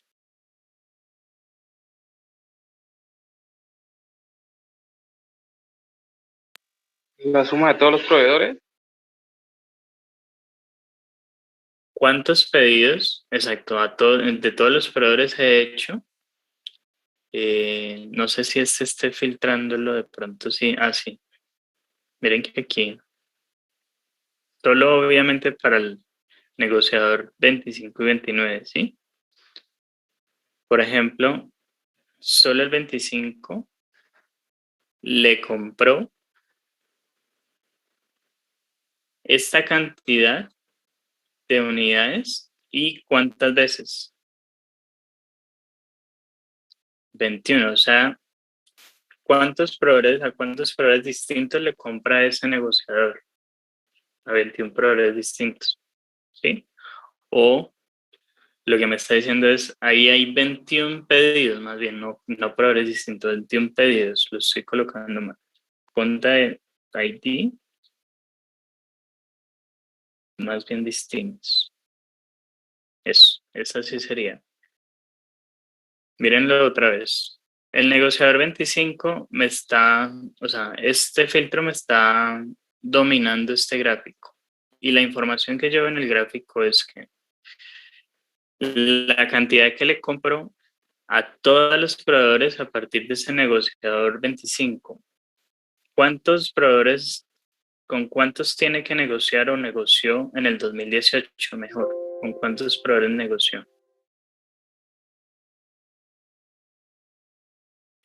La suma de todos los proveedores. ¿Cuántos pedidos? Exacto, de todos los proveedores he hecho. No sé si esté filtrándolo de pronto, sí. Ah, sí. Miren que aquí, solo obviamente para el negociador 25 y 29, ¿sí? Por ejemplo, solo el 25 le compró esta cantidad de unidades y ¿cuántas veces? 21, o sea, a cuántos proveedores distintos le compra ese negociador? A 21 proveedores distintos, ¿sí? O lo que me está diciendo es, ahí hay 21 pedidos, más bien, no proveedores distintos, 21 pedidos, los estoy colocando mal. Cuenta de ID, más bien distintos. Eso, esa sí sería. Mírenlo otra vez. El negociador 25 este filtro me está dominando este gráfico. Y la información que llevo en el gráfico es que la cantidad que le compro a todos los proveedores a partir de ese negociador 25. ¿Cuántos proveedores, con cuántos tiene que negociar o negoció en el 2018 mejor? ¿Con cuántos proveedores negoció?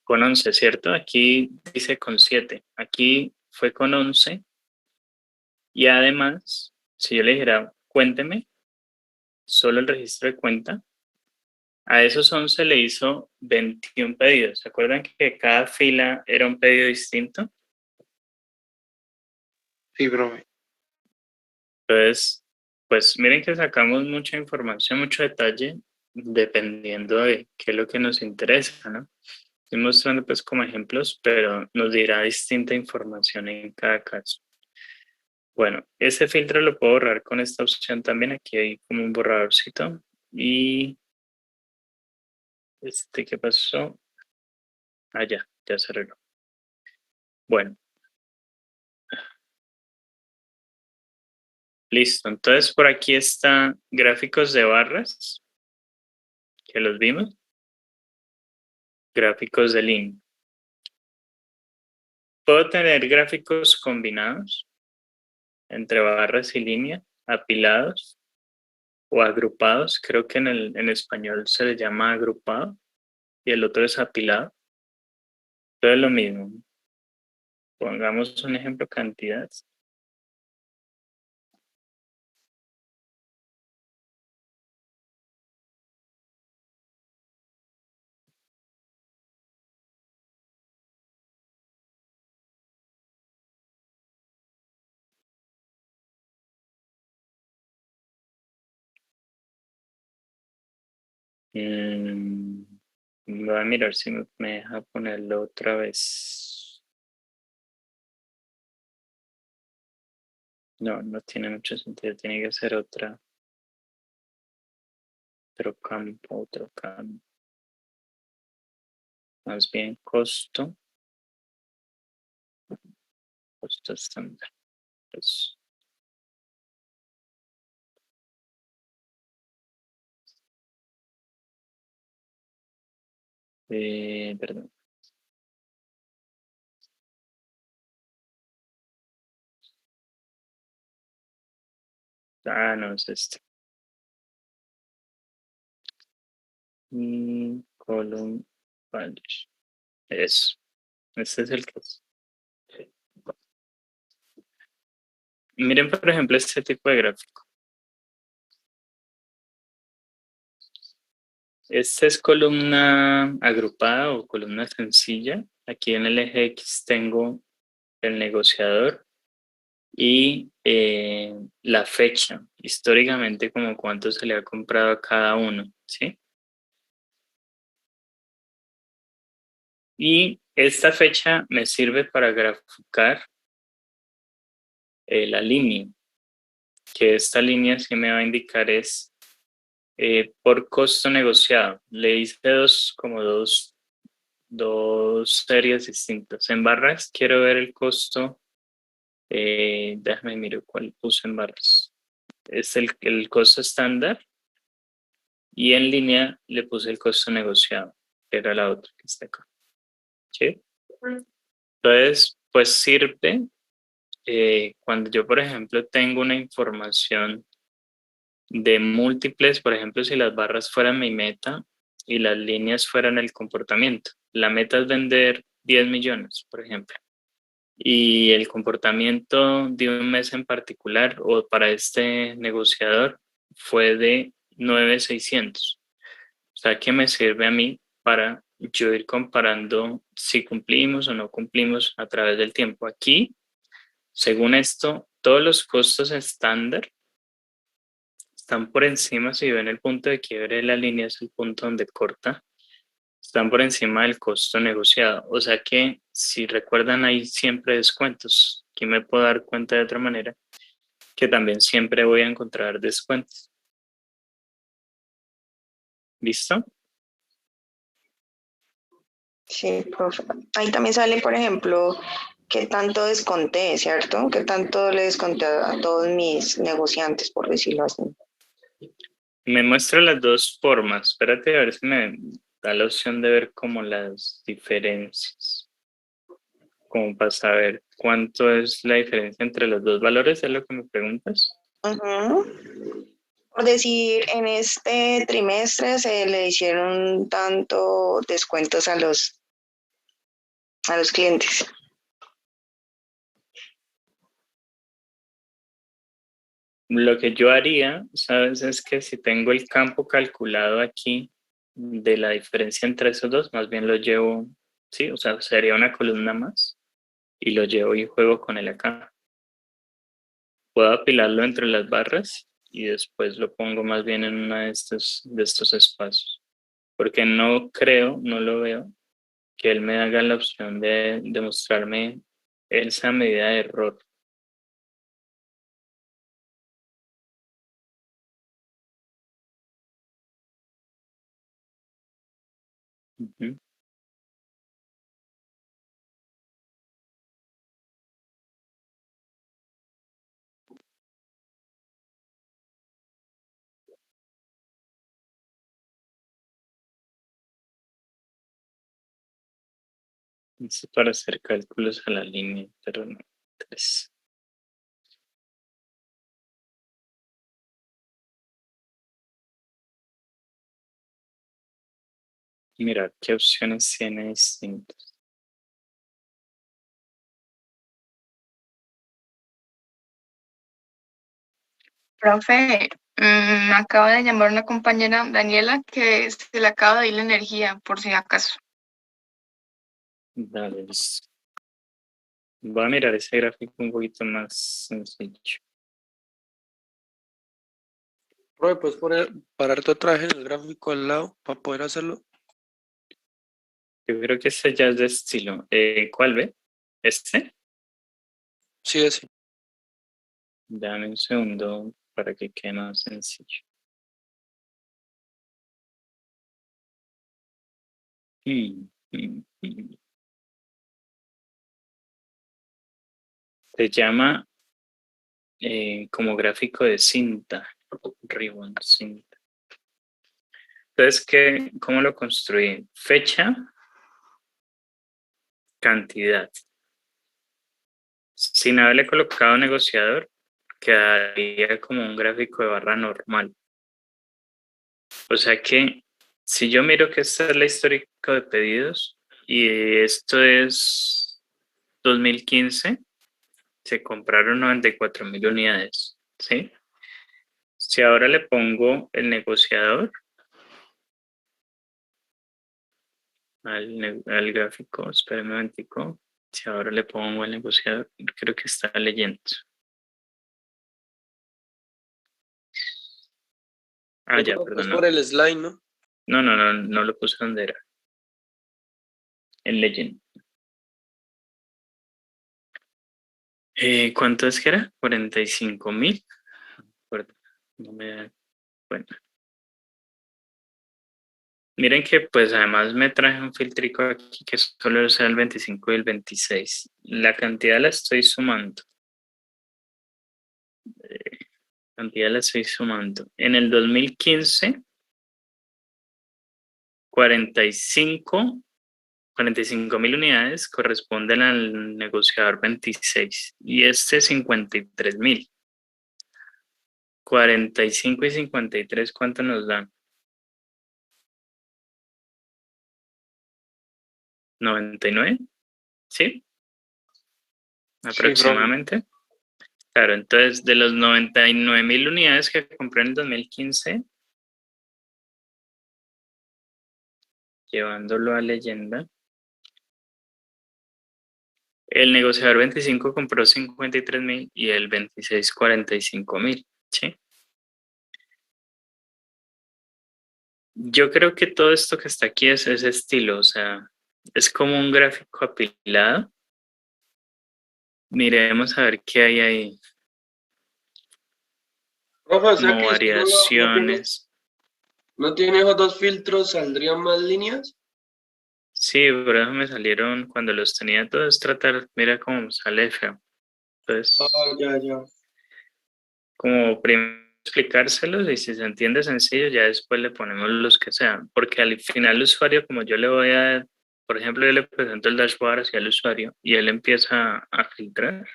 Con 11, ¿cierto? Aquí dice con 7. Aquí fue con 11. Y además, si yo le dijera, cuénteme, solo el registro de cuenta, a esos 11 le hizo 21 pedidos. ¿Se acuerdan que cada fila era un pedido distinto? Sí, profe. Entonces, pues miren que sacamos mucha información, mucho detalle, dependiendo de qué es lo que nos interesa, ¿no? Estoy mostrando pues como ejemplos, pero nos dirá distinta información en cada caso. Bueno, ese filtro lo puedo borrar con esta opción también. Aquí hay como un borradorcito. Y ¿qué pasó? Ah, ya se arregló. Bueno, listo. Entonces por aquí están gráficos de barras, que los vimos. Gráficos de línea. Puedo tener gráficos combinados entre barras y línea, apilados o agrupados. Creo que en español se le llama agrupado y el otro es apilado. Todo es lo mismo. Pongamos un ejemplo, cantidad. Voy a mirar si me deja ponerlo otra vez. No tiene mucho sentido. Tiene que ser otro campo. Más bien costo estándar. Pues, perdón. Ah, no, es este. Column values. Eso. Este es el caso. Y miren, por ejemplo, este tipo de gráfico. Esta es columna agrupada o columna sencilla. Aquí en el eje X tengo el negociador y la fecha, históricamente como cuánto se le ha comprado a cada uno, ¿sí? Y esta fecha me sirve para graficar la línea, que esta línea sí me va a indicar es por costo negociado. Le hice dos series distintas. En barras quiero ver el costo, déjame mirar cuál puse en barras. Es el costo estándar y en línea le puse el costo negociado, que era la otra que está acá. ¿Sí? Entonces, pues sirve cuando yo, por ejemplo, tengo una información de múltiples, por ejemplo, si las barras fueran mi meta y las líneas fueran el comportamiento. La meta es vender 10 millones, por ejemplo. Y el comportamiento de un mes en particular o para este negociador fue de 9,600. O sea, que me sirve a mí para yo ir comparando si cumplimos o no cumplimos a través del tiempo. Aquí, según esto, todos los costos estándar están por encima, si ven el punto de quiebre de la línea, es el punto donde corta, están por encima del costo negociado. O sea que, si recuerdan, hay siempre descuentos. Aquí me puedo dar cuenta de otra manera, que también siempre voy a encontrar descuentos. ¿Listo? Sí, profe. Ahí también sale, por ejemplo, qué tanto desconté, ¿cierto? Qué tanto le desconté a todos mis negociantes, por decirlo así. Me muestra las dos formas. Espérate a ver si me da la opción de ver como las diferencias. Como para saber cuánto es la diferencia entre los dos valores, ¿es lo que me preguntas? Por decir, en este trimestre se le hicieron tanto descuentos a los clientes. Lo que yo haría, ¿sabes? Es que si tengo el campo calculado aquí de la diferencia entre esos dos, más bien lo llevo, sí, o sea, sería una columna más y lo llevo y juego con él acá. Puedo apilarlo entre las barras y después lo pongo más bien en uno de estos espacios. Porque no creo, no lo veo, que él me haga la opción de mostrarme esa medida de error. Ujú. Es para hacer cálculos a la línea, pero no. 3. Mira qué opciones tiene distintas. Profe, me acaba de llamar una compañera, Daniela, que se le acaba de ir la energía, por si acaso. Dale, listo. Voy a mirar ese gráfico un poquito más sencillo. Profe, ¿puedes pararte otra vez en el gráfico al lado para poder hacerlo? Yo creo que este ya es de estilo. ¿Cuál ve? ¿Este? Sí, así. Dame un segundo para que quede más sencillo. Se llama como gráfico de cinta, ribbon cinta. Entonces, ¿cómo lo construí? Fecha, cantidad. Sin haberle colocado negociador, quedaría como un gráfico de barra normal. O sea que si yo miro que esta es la histórico de pedidos y esto es 2015, se compraron 94,000 unidades, ¿sí? Si ahora le pongo el negociador al gráfico, espera un momentico, Si ahora le pongo el negociador, creo que está leyendo. Ah, ya, Es perdón. por el slide, ¿no? No lo puse donde era. En Legend. ¿Cuánto es que era? 45.000. No me da cuenta. Miren que pues además me traje un filtrico aquí que solo sea el 25 y el 26. La cantidad la estoy sumando. En el 2015, 45.000 unidades corresponden al negociador 26 y este 53.000. 45 y 53, ¿cuánto nos dan? 99, ¿sí? Aproximadamente. Claro, entonces de los 99.000 unidades que compré en el 2015, llevándolo a leyenda, el negociador 25 compró 53.000 y el 26 45.000, ¿sí? Yo creo que todo esto que está aquí es ese estilo, o sea, es como un gráfico apilado. Miremos a ver qué hay ahí. Profe, o sea Como que si uno variaciones. no tiene esos dos filtros, ¿saldrían más líneas? Sí, por eso me salieron cuando los tenía todos tratar, mira cómo sale feo. Entonces, Ya. como primero explicárselos y si se entiende sencillo, ya después le ponemos los que sean. Porque al final el usuario, como yo le voy a, por ejemplo, yo le presento el dashboard hacia el usuario y él empieza a filtrar,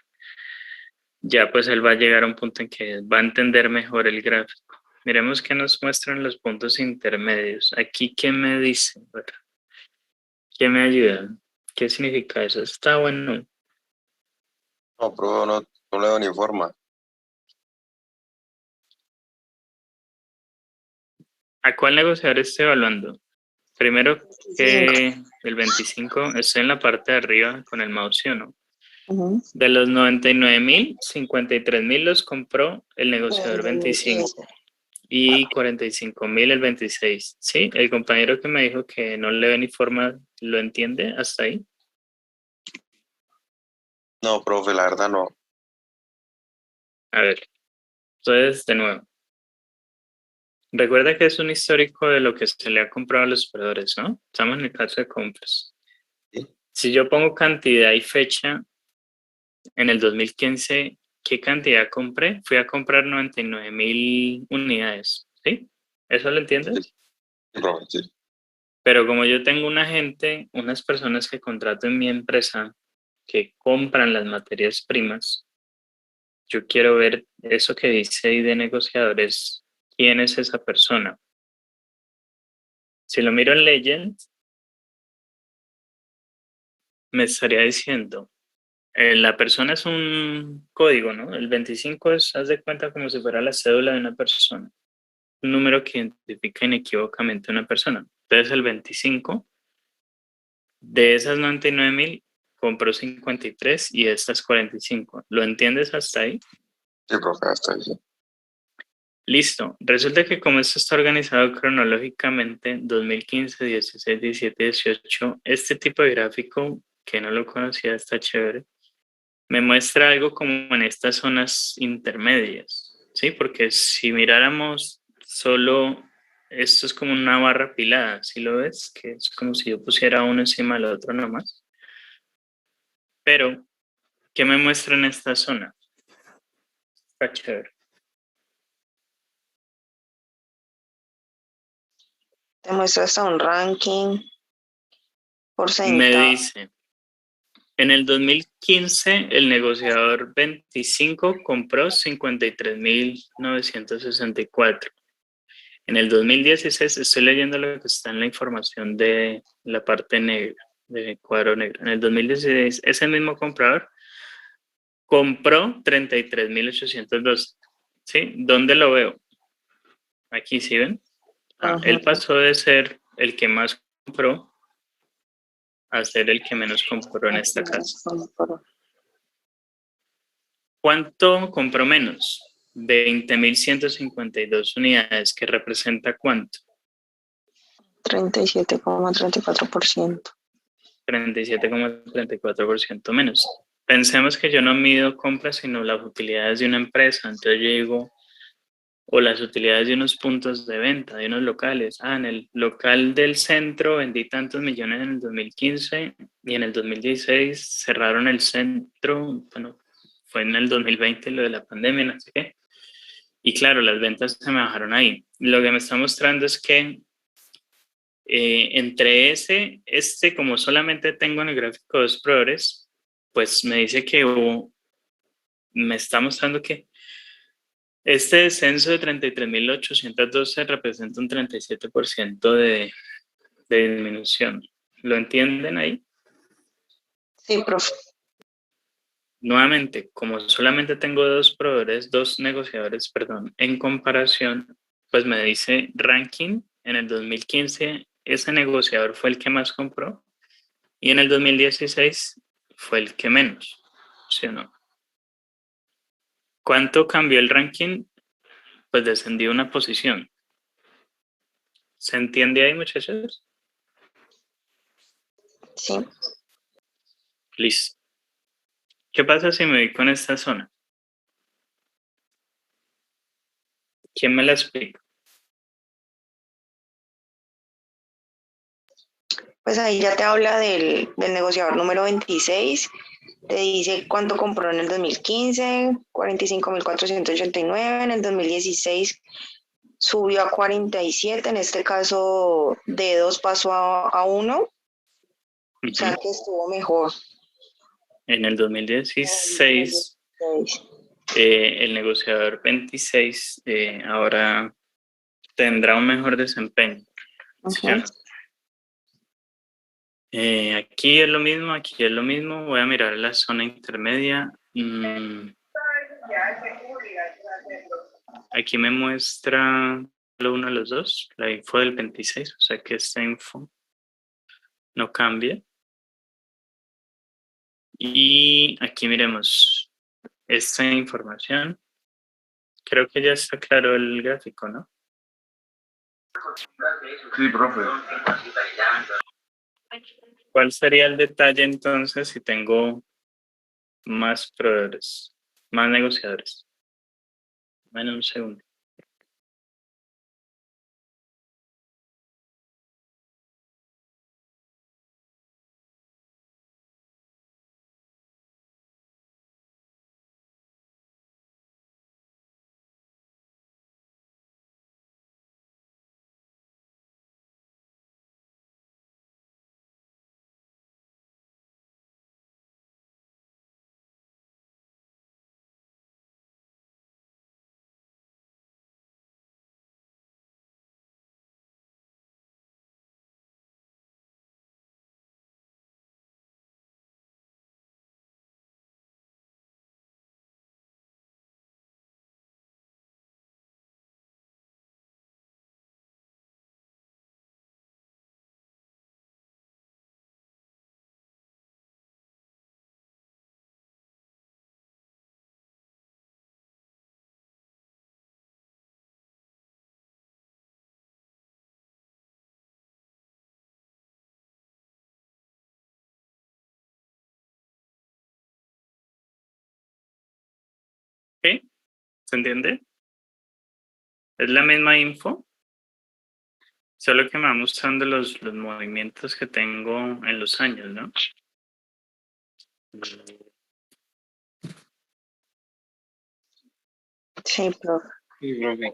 ya pues él va a llegar a un punto en que va a entender mejor el gráfico. Miremos qué nos muestran los puntos intermedios. Aquí, ¿qué me dice? ¿Qué me ayuda? ¿Qué significa eso? Está bueno. No, pero no le doy ni forma. ¿A cuál negociador estoy evaluando? Primero que el 25 estoy en la parte de arriba con el mouse, ¿sí o no? De los 99.000, 53.000 los compró el negociador 25 y 45.000 el 26. ¿Sí? El compañero que me dijo que no le ve ni forma, ¿lo entiende hasta ahí? No, profe, la verdad no. A ver, entonces de nuevo. Recuerda que es un histórico de lo que se le ha comprado a los proveedores, ¿no? Estamos en el caso de compras. Si yo pongo cantidad y fecha, en el 2015, ¿qué cantidad compré? Fui a comprar 99.000 unidades, ¿sí? ¿Eso lo entiendes? Sí, profe, sí. Pero como yo tengo una gente, unas personas que contrato en mi empresa que compran las materias primas, yo quiero ver eso que dice ahí de negociadores, ¿quién es esa persona? Si lo miro en Legend, me estaría diciendo, la persona es un código, ¿no? El 25 es, haz de cuenta como si fuera la cédula de una persona. Un número que identifica inequívocamente a una persona. Entonces el 25, de esas 99.000, compró 53 y estas 45. ¿Lo entiendes hasta ahí? Sí, profe, hasta ahí. Sí. Listo. Resulta que como esto está organizado cronológicamente, 2015, 16, 17, 18, este tipo de gráfico, que no lo conocía, está chévere, me muestra algo como en estas zonas intermedias, ¿sí? Porque si miráramos solo, esto es como una barra apilada, ¿sí lo ves? Que es como si yo pusiera uno encima del otro nomás. Pero, ¿qué me muestra en esta zona? Está chévere. Te muestra hasta un ranking, Me porcentaje. dice, en el 2015 el negociador 25 compró 53.964. En el 2016, estoy leyendo lo que está en la información de la parte negra, de cuadro negro. En el 2016, ese mismo comprador compró 33.812. ¿Sí? ¿Dónde lo veo? Aquí, ¿sí ven? Él pasó de ser el que más compró a ser el que menos compró en esta casa. ¿Cuánto compró menos? 20.152 unidades, que representa ¿cuánto? 37,34%. 37,34% menos. Pensemos que yo no mido compras, sino las utilidades de una empresa. Entonces yo digo, o las utilidades de unos puntos de venta, de unos locales. En el local del centro vendí tantos millones en el 2015 y en el 2016 cerraron el centro. Bueno, fue en el 2020 lo de la pandemia, no sé qué. Y claro, las ventas se me bajaron ahí. Lo que me está mostrando es que entre como solamente tengo en el gráfico dos proveedores, pues me dice que me está mostrando que este descenso de 33.812 representa un 37% de disminución. ¿Lo entienden ahí? Sí, profe. Nuevamente, como solamente tengo dos negociadores, en comparación, pues me dice ranking, en el 2015 ese negociador fue el que más compró y en el 2016 fue el que menos, ¿sí o no? ¿Cuánto cambió el ranking? Pues descendió una posición. ¿Se entiende ahí, muchachos? Sí. Listo. ¿Qué pasa si me voy con esta zona? ¿Quién me la explica? Pues ahí ya te habla del negociador número 26. Te dice cuánto compró en el 2015, 45.489. En el 2016 subió a 47. En este caso, de 2 pasó a 1. O sea que estuvo mejor. En el 2016, el negociador 26 ahora tendrá un mejor desempeño. ¿Sí o no? Aquí es lo mismo, aquí es lo mismo. Voy a mirar la zona intermedia. Aquí me muestra lo uno de los dos, la info del 26, o sea que esta info no cambia. Y aquí miremos esta información. Creo que ya está claro el gráfico, ¿no? Sí, profe. ¿Cuál sería el detalle entonces si tengo más proveedores, más negociadores? Bueno, un segundo. ¿Sí? ¿Se entiende? Es la misma info, solo que me va mostrando los movimientos que tengo en los años, ¿no? Sí, profe. Sí, profe.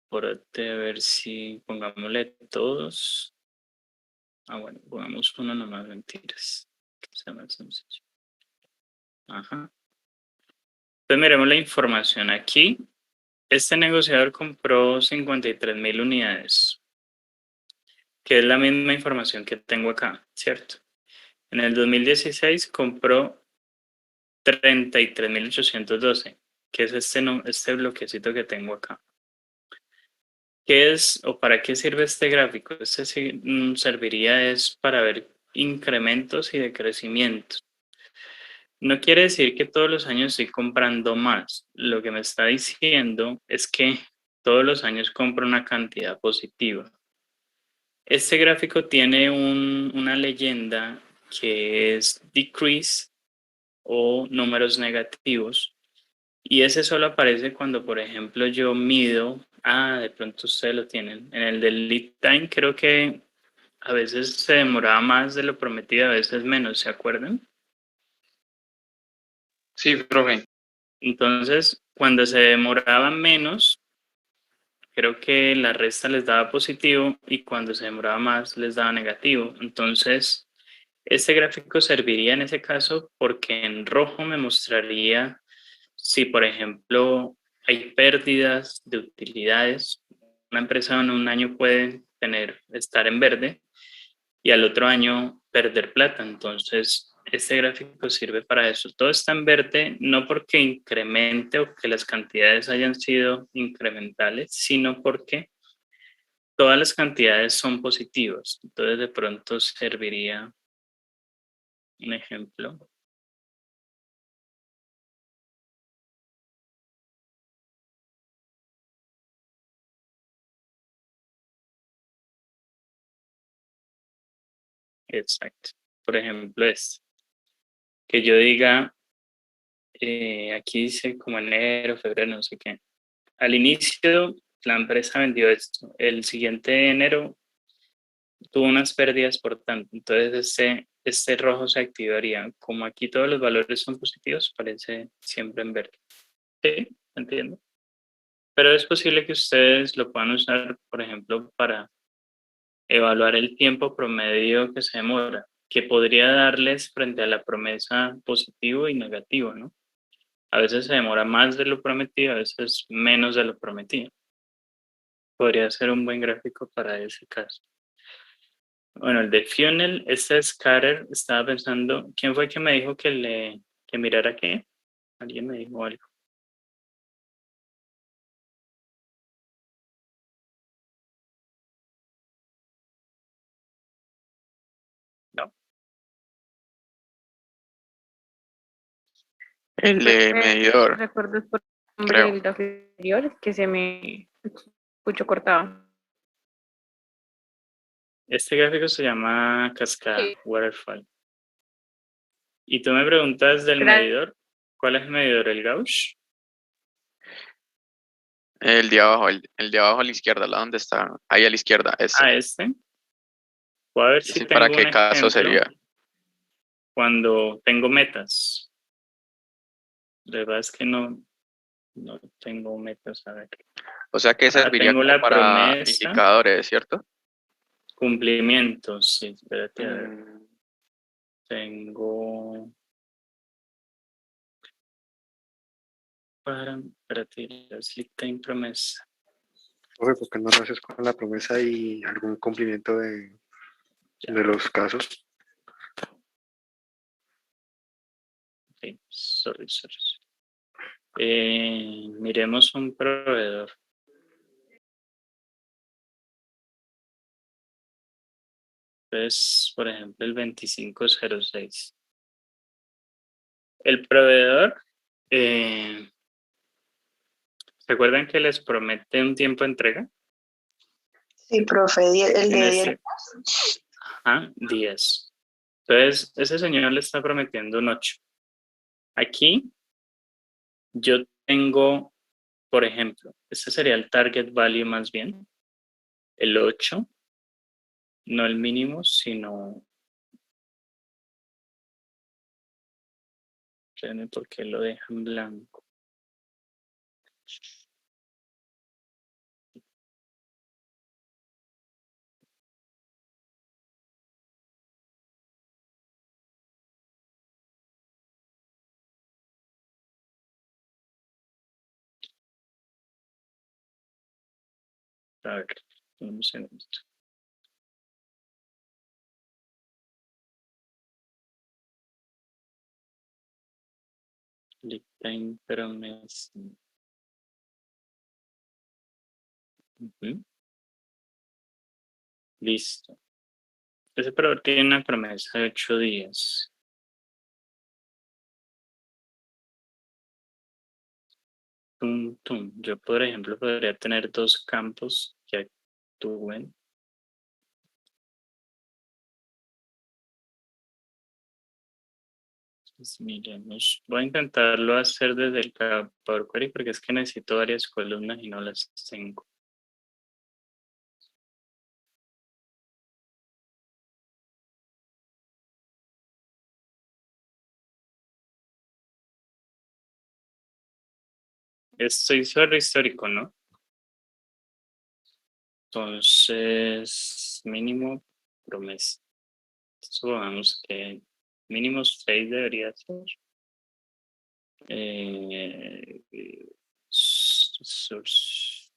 Por a ver si pongámosle todos. Bueno, pongamos uno nomás, mentiras. Que sea más sencillo. Ajá. Entonces miremos la información aquí. Este negociador compró 53.000 unidades, que es la misma información que tengo acá, ¿cierto? En el 2016 compró 33.812, que es este bloquecito que tengo acá. ¿Qué es o para qué sirve este gráfico? Serviría es para ver incrementos y decrecimientos. No quiere decir que todos los años estoy comprando más. Lo que me está diciendo es que todos los años compro una cantidad positiva. Este gráfico tiene una leyenda que es decrease o números negativos. Y ese solo aparece cuando, por ejemplo, yo mido, de pronto ustedes lo tienen, en el del lead time creo que a veces se demoraba más de lo prometido, a veces menos, ¿se acuerdan? Sí, profe. Entonces, cuando se demoraba menos, creo que la resta les daba positivo y cuando se demoraba más les daba negativo. Entonces, este gráfico serviría en ese caso porque en rojo me mostraría si, por ejemplo, hay pérdidas de utilidades. Una empresa en un año puede estar en verde y al otro año perder plata. Entonces, este gráfico sirve para eso. Todo está en verde no porque incremente o que las cantidades hayan sido incrementales, sino porque todas las cantidades son positivas. Entonces, de pronto serviría un ejemplo. Exacto. Por ejemplo, que yo diga, aquí dice como enero, febrero, no sé qué. Al inicio, la empresa vendió esto. El siguiente enero tuvo unas pérdidas por tanto. Entonces, este rojo se activaría. Como aquí todos los valores son positivos, parece siempre en verde. Sí, entiendo. Pero es posible que ustedes lo puedan usar, por ejemplo, para evaluar el tiempo promedio que se demora, que podría darles frente a la promesa positivo y negativo, ¿no? A veces se demora más de lo prometido, a veces menos de lo prometido. Podría ser un buen gráfico para ese caso. Bueno, el de funnel, este scatter, estaba pensando, ¿quién fue que me dijo que mirara qué? Alguien me dijo algo. No. El de medidor, ¿Recuerdas por el nombre creo. del gráfico anterior que se me escuchó cortado? Este gráfico se llama cascada, Sí. waterfall. Y tú me preguntas del medidor, ¿cuál es el medidor? ¿El Gauss? El de abajo, el de abajo a la izquierda, ¿la dónde está? Ahí a la izquierda, ese. Este. Voy a ver si ¿Ese para tengo un qué caso ejemplo sería? cuando tengo metas. La verdad es que no tengo metas, a ver. O sea que serviría Tengo como la para promesa, indicadores, ¿cierto? cumplimientos, sí, espérate, a ver. Mm, Tengo espérate, la sleep time promesa. Oye, ¿por qué no lo haces con la promesa y algún cumplimiento de los casos? Okay, sorry. Miremos un proveedor. Entonces, por ejemplo, el 2506. El proveedor, ¿se acuerdan que les promete un tiempo de entrega? Sí, profe, el En de 10. ese, 10. Entonces, ese señor le está prometiendo un 8. Aquí yo tengo, por ejemplo, este sería el target value más bien, el 8, no el mínimo, sino, espérenme porque lo dejan blanco. A ver, vamos en esto. Lead time promesa. Listo. Ese proveedor tiene una promesa de 8 días. Tum, tum. Yo, por ejemplo, podría tener 2 campos que actúen. Pues miremos. Voy a intentarlo hacer desde el Power Query porque es que necesito varias columnas y no las tengo. Estoy sobre histórico, ¿no? Entonces, mínimo promesa. Supongamos que mínimo 6 debería ser. Source.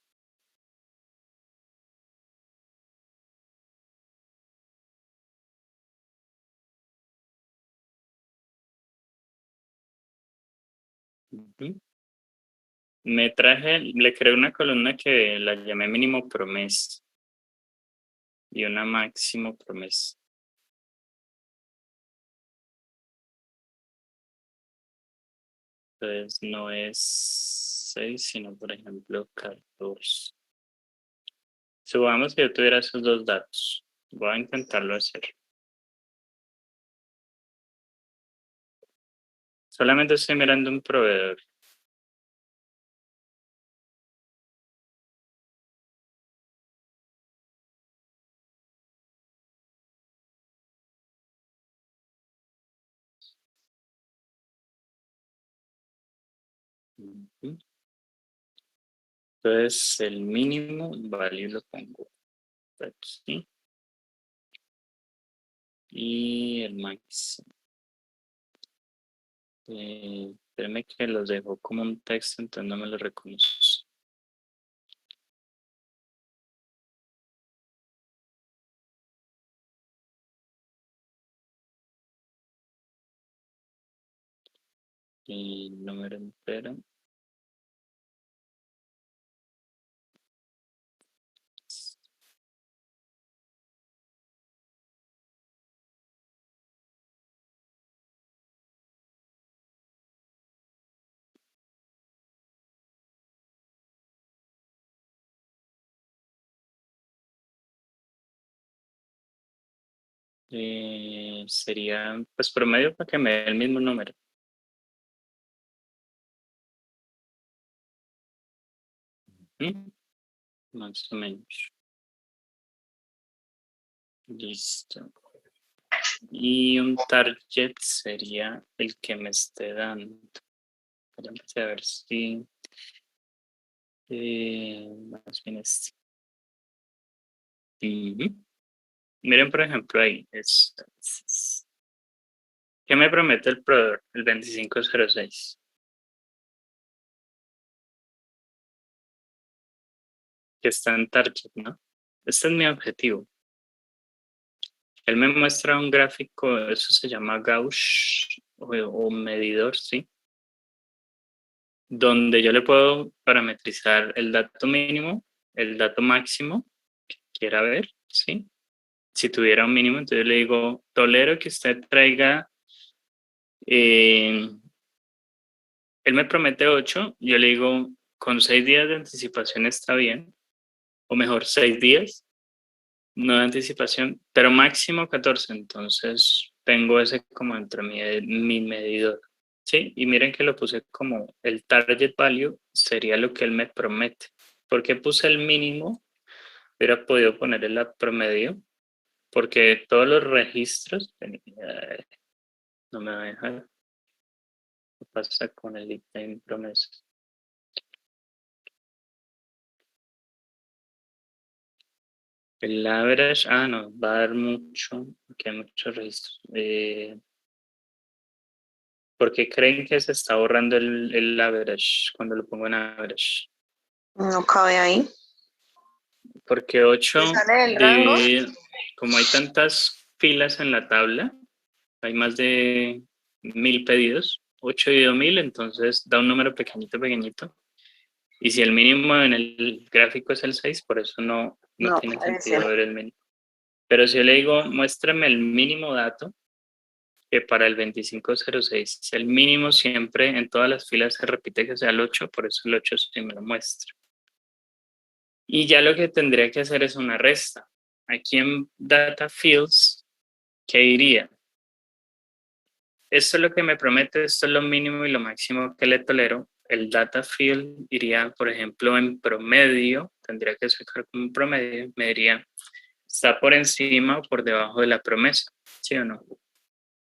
Me traje, le creé una columna que la llamé mínimo promesa y una máximo promesa. Entonces no es 6, sino por ejemplo 14. Supongamos que yo tuviera esos 2 datos. Voy a intentarlo hacer. Solamente estoy mirando un proveedor. Entonces el mínimo value lo pongo aquí. Y el máximo. Espérame que los dejo como un texto, entonces no me lo reconoces. Y número entero. Sería pues promedio para que me dé el mismo número. Más o menos. Listo. Y un target sería el que me esté dando. Vamos a ver si más bien este. Miren, por ejemplo, ahí. ¿Qué me promete el proveedor? El 2506. Que está en target, ¿no? Este es mi objetivo. Él me muestra un gráfico, eso se llama Gauss o medidor, ¿sí? Donde yo le puedo parametrizar el dato mínimo, el dato máximo que quiera ver, ¿sí? Si tuviera un mínimo, entonces le digo, tolero que usted traiga, él me promete 8, yo le digo, con 6 días de anticipación está bien, o mejor 6 días, no de anticipación, pero máximo 14, entonces tengo ese como entre mi medidor, ¿sí? Y miren que lo puse como el target value sería lo que él me promete. ¿Por qué puse el mínimo? Hubiera podido poner el promedio, porque todos los registros, no me va a dejar. ¿Qué pasa con el lead time promesa? El average, no, va a dar mucho, aquí hay muchos registros. ¿Por qué creen que se está borrando el average cuando lo pongo en average? No cabe ahí. Porque 8, ¿Sale del rango? como hay tantas filas en la tabla, hay más de 1000 pedidos, 8 dividido 1000, entonces da un número pequeñito, pequeñito. Y si el mínimo en el gráfico es el 6, por eso no No tiene parece. sentido ver el mínimo. Pero si yo le digo, muéstrame el mínimo dato, que para el 2506, el mínimo siempre en todas las filas se repite que sea el 8, por eso el 8 sí me lo muestra. Y ya lo que tendría que hacer es una resta. Aquí en Data Fields, ¿qué iría? Esto es lo que me promete, esto es lo mínimo y lo máximo que le tolero. El data field iría, por ejemplo, en promedio, tendría que sacar como un promedio, me diría, ¿está por encima o por debajo de la promesa? ¿Sí o no?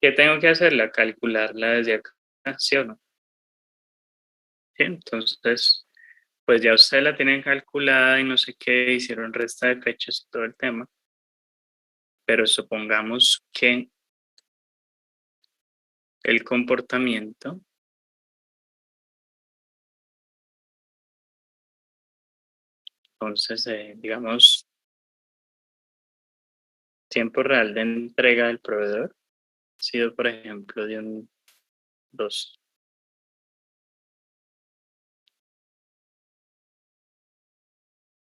¿Qué tengo que hacerla? Calcularla desde acá, ¿sí o no? ¿Sí? Entonces, pues ya ustedes la tienen calculada y no sé qué, hicieron resta de fechas y todo el tema. Pero supongamos que el comportamiento entonces, digamos, tiempo real de entrega del proveedor ha sido, por ejemplo, de un 2.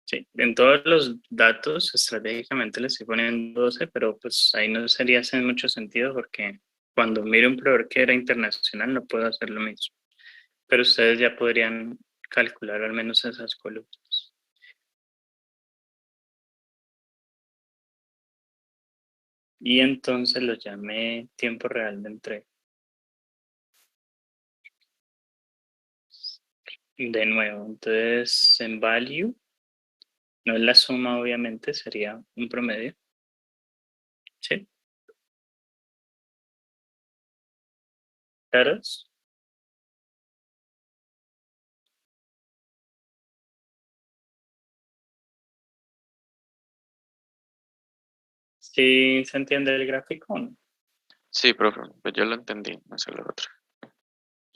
Sí, en todos los datos estratégicamente le estoy poniendo 12, pero pues ahí no sería hacer mucho sentido porque cuando miro un proveedor que era internacional no puedo hacer lo mismo. Pero ustedes ya podrían calcular al menos esas columnas. Y entonces lo llamé tiempo real de entrega. De nuevo, entonces en value, no es la suma obviamente, sería un promedio. ¿Sí? ¿Claros? ¿Sí se entiende el gráfico o no? Sí, profe, pues yo lo entendí, no sé lo otro.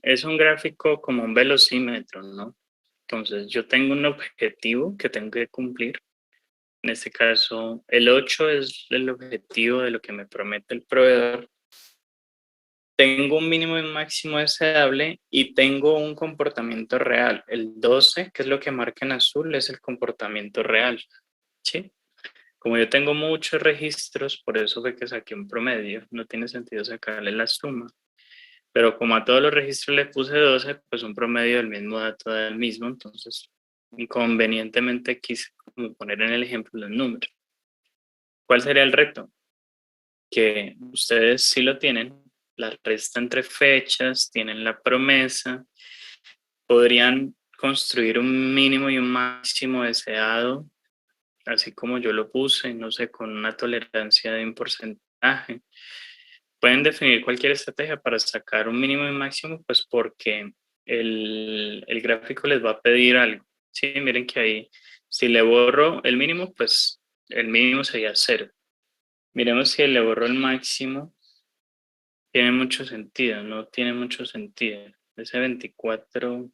Es un gráfico como un velocímetro, ¿no? Entonces yo tengo un objetivo que tengo que cumplir. En este caso, el 8 es el objetivo de lo que me promete el proveedor. Tengo un mínimo y un máximo deseable y tengo un comportamiento real. El 12, que es lo que marca en azul, es el comportamiento real. ¿Sí? Como yo tengo muchos registros, por eso fue que saqué un promedio. No tiene sentido sacarle la suma. Pero como a todos los registros le puse 12, pues un promedio del mismo dato da el mismo. Entonces, inconvenientemente quise como poner en el ejemplo los números. ¿Cuál sería el reto? Que ustedes sí lo tienen, la resta entre fechas, tienen la promesa, podrían construir un mínimo y un máximo deseado, así como yo lo puse, no sé, con una tolerancia de un porcentaje. Pueden definir cualquier estrategia para sacar un mínimo y un máximo, pues porque el gráfico les va a pedir algo. Sí, miren que ahí, si le borro el mínimo, pues el mínimo sería 0. Miremos si le borro el máximo. Tiene mucho sentido, no tiene mucho sentido. Ese 24,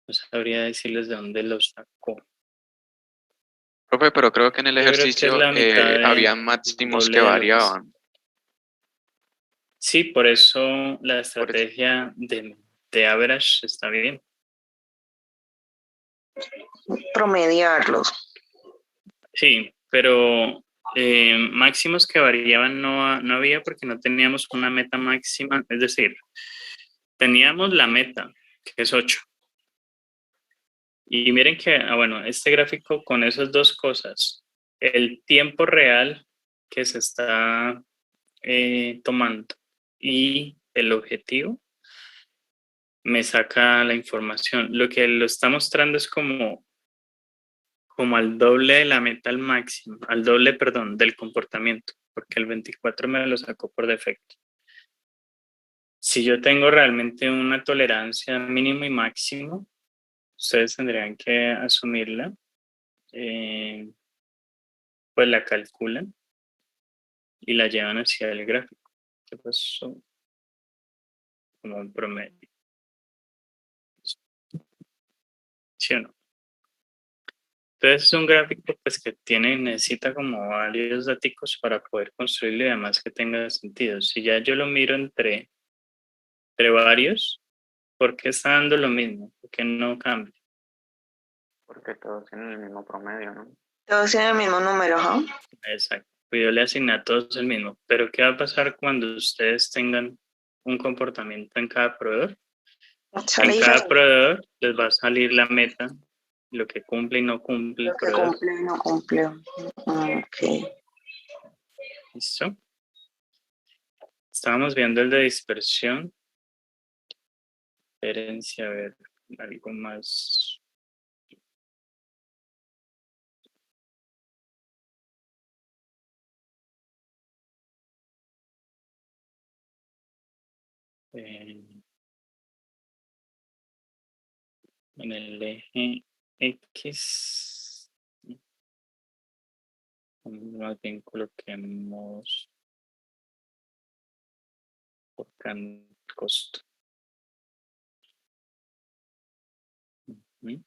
no sabría decirles de dónde lo sacó. Profe, pero creo que en el Yo creo que es ejercicio la mitad había de máximos doble que de lo que es. variaban. Sí, por eso la Por eso. estrategia de average está bien. Promediarlos. Sí, pero máximos que variaban no había porque no teníamos una meta máxima. Es decir, teníamos la meta, que es 8. Y miren que, bueno, este gráfico con esas dos cosas, el tiempo real que se está tomando y el objetivo, me saca la información. Lo que lo está mostrando es como al doble de la meta al máximo, al doble, perdón, del comportamiento, porque el 24 me lo sacó por defecto. Si yo tengo realmente una tolerancia mínimo y máximo, ustedes tendrían que asumirla. Pues la calculan y la llevan hacia el gráfico. ¿Qué pasó? Como un promedio. ¿Sí o no? Entonces es un gráfico pues que necesita como varios datos para poder construirlo y además que tenga sentido. Si ya yo lo miro entre entre varios, ¿por qué está dando lo mismo? ¿Por qué no cambia? Porque todos tienen el mismo promedio, ¿no? Todos tienen el mismo número, ¿no? Exacto. Pues yo le asigné a todos el mismo. Pero ¿qué va a pasar cuando ustedes tengan un comportamiento en cada proveedor? Sale En cada diferente. proveedor les va a salir la meta, lo que cumple y no cumple el Lo que proveedor. cumple y no cumple. Ok. ¿Listo? Estábamos viendo el de dispersión. Herencia, a ver, algo más. En el eje X, más bien coloquemos por costo. Ujú.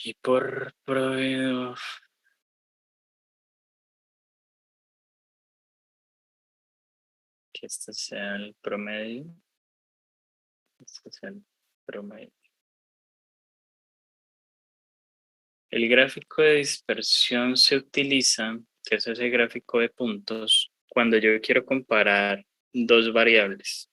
Y por proveedor, que este sea el promedio. Este sea el promedio. El gráfico de dispersión se utiliza, que es ese gráfico de puntos, cuando yo quiero comparar dos variables.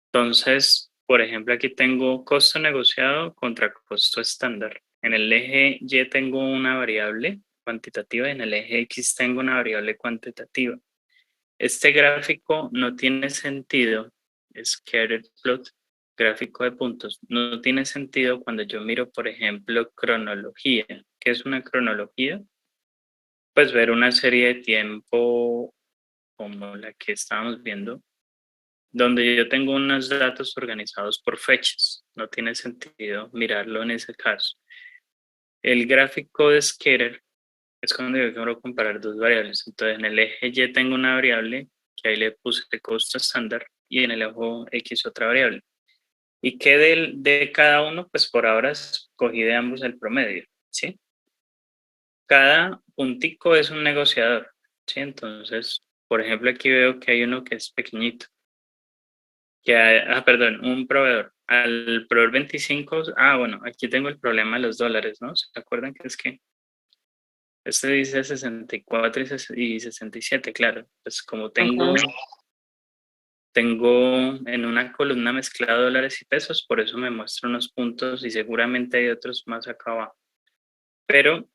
Entonces, por ejemplo, aquí tengo costo negociado contra costo estándar. En el eje Y tengo una variable cuantitativa y en el eje X tengo una variable cuantitativa. Este gráfico no tiene sentido, scattered plot, gráfico de puntos, no tiene sentido cuando yo miro, por ejemplo, cronología. ¿Qué es una cronología? Pues ver una serie de tiempo como la que estábamos viendo, donde yo tengo unos datos organizados por fechas. No tiene sentido mirarlo en ese caso. El gráfico de scatter es cuando yo quiero comparar dos variables. Entonces, en el eje Y tengo una variable que ahí le puse costo estándar y en el eje X otra variable. ¿Y qué de cada uno? Pues por ahora escogí de ambos el promedio, ¿sí? Cada puntico es un negociador, ¿sí? Entonces, por ejemplo, aquí veo que hay uno que es pequeñito. Perdón, un proveedor. Al proveedor 25, bueno, aquí tengo el problema de los dólares, ¿no? ¿Se acuerdan que es que este dice 64 y 67, claro? Pues como tengo en una columna mezclada dólares y pesos, por eso me muestra unos puntos y seguramente hay otros más acá abajo. Pero,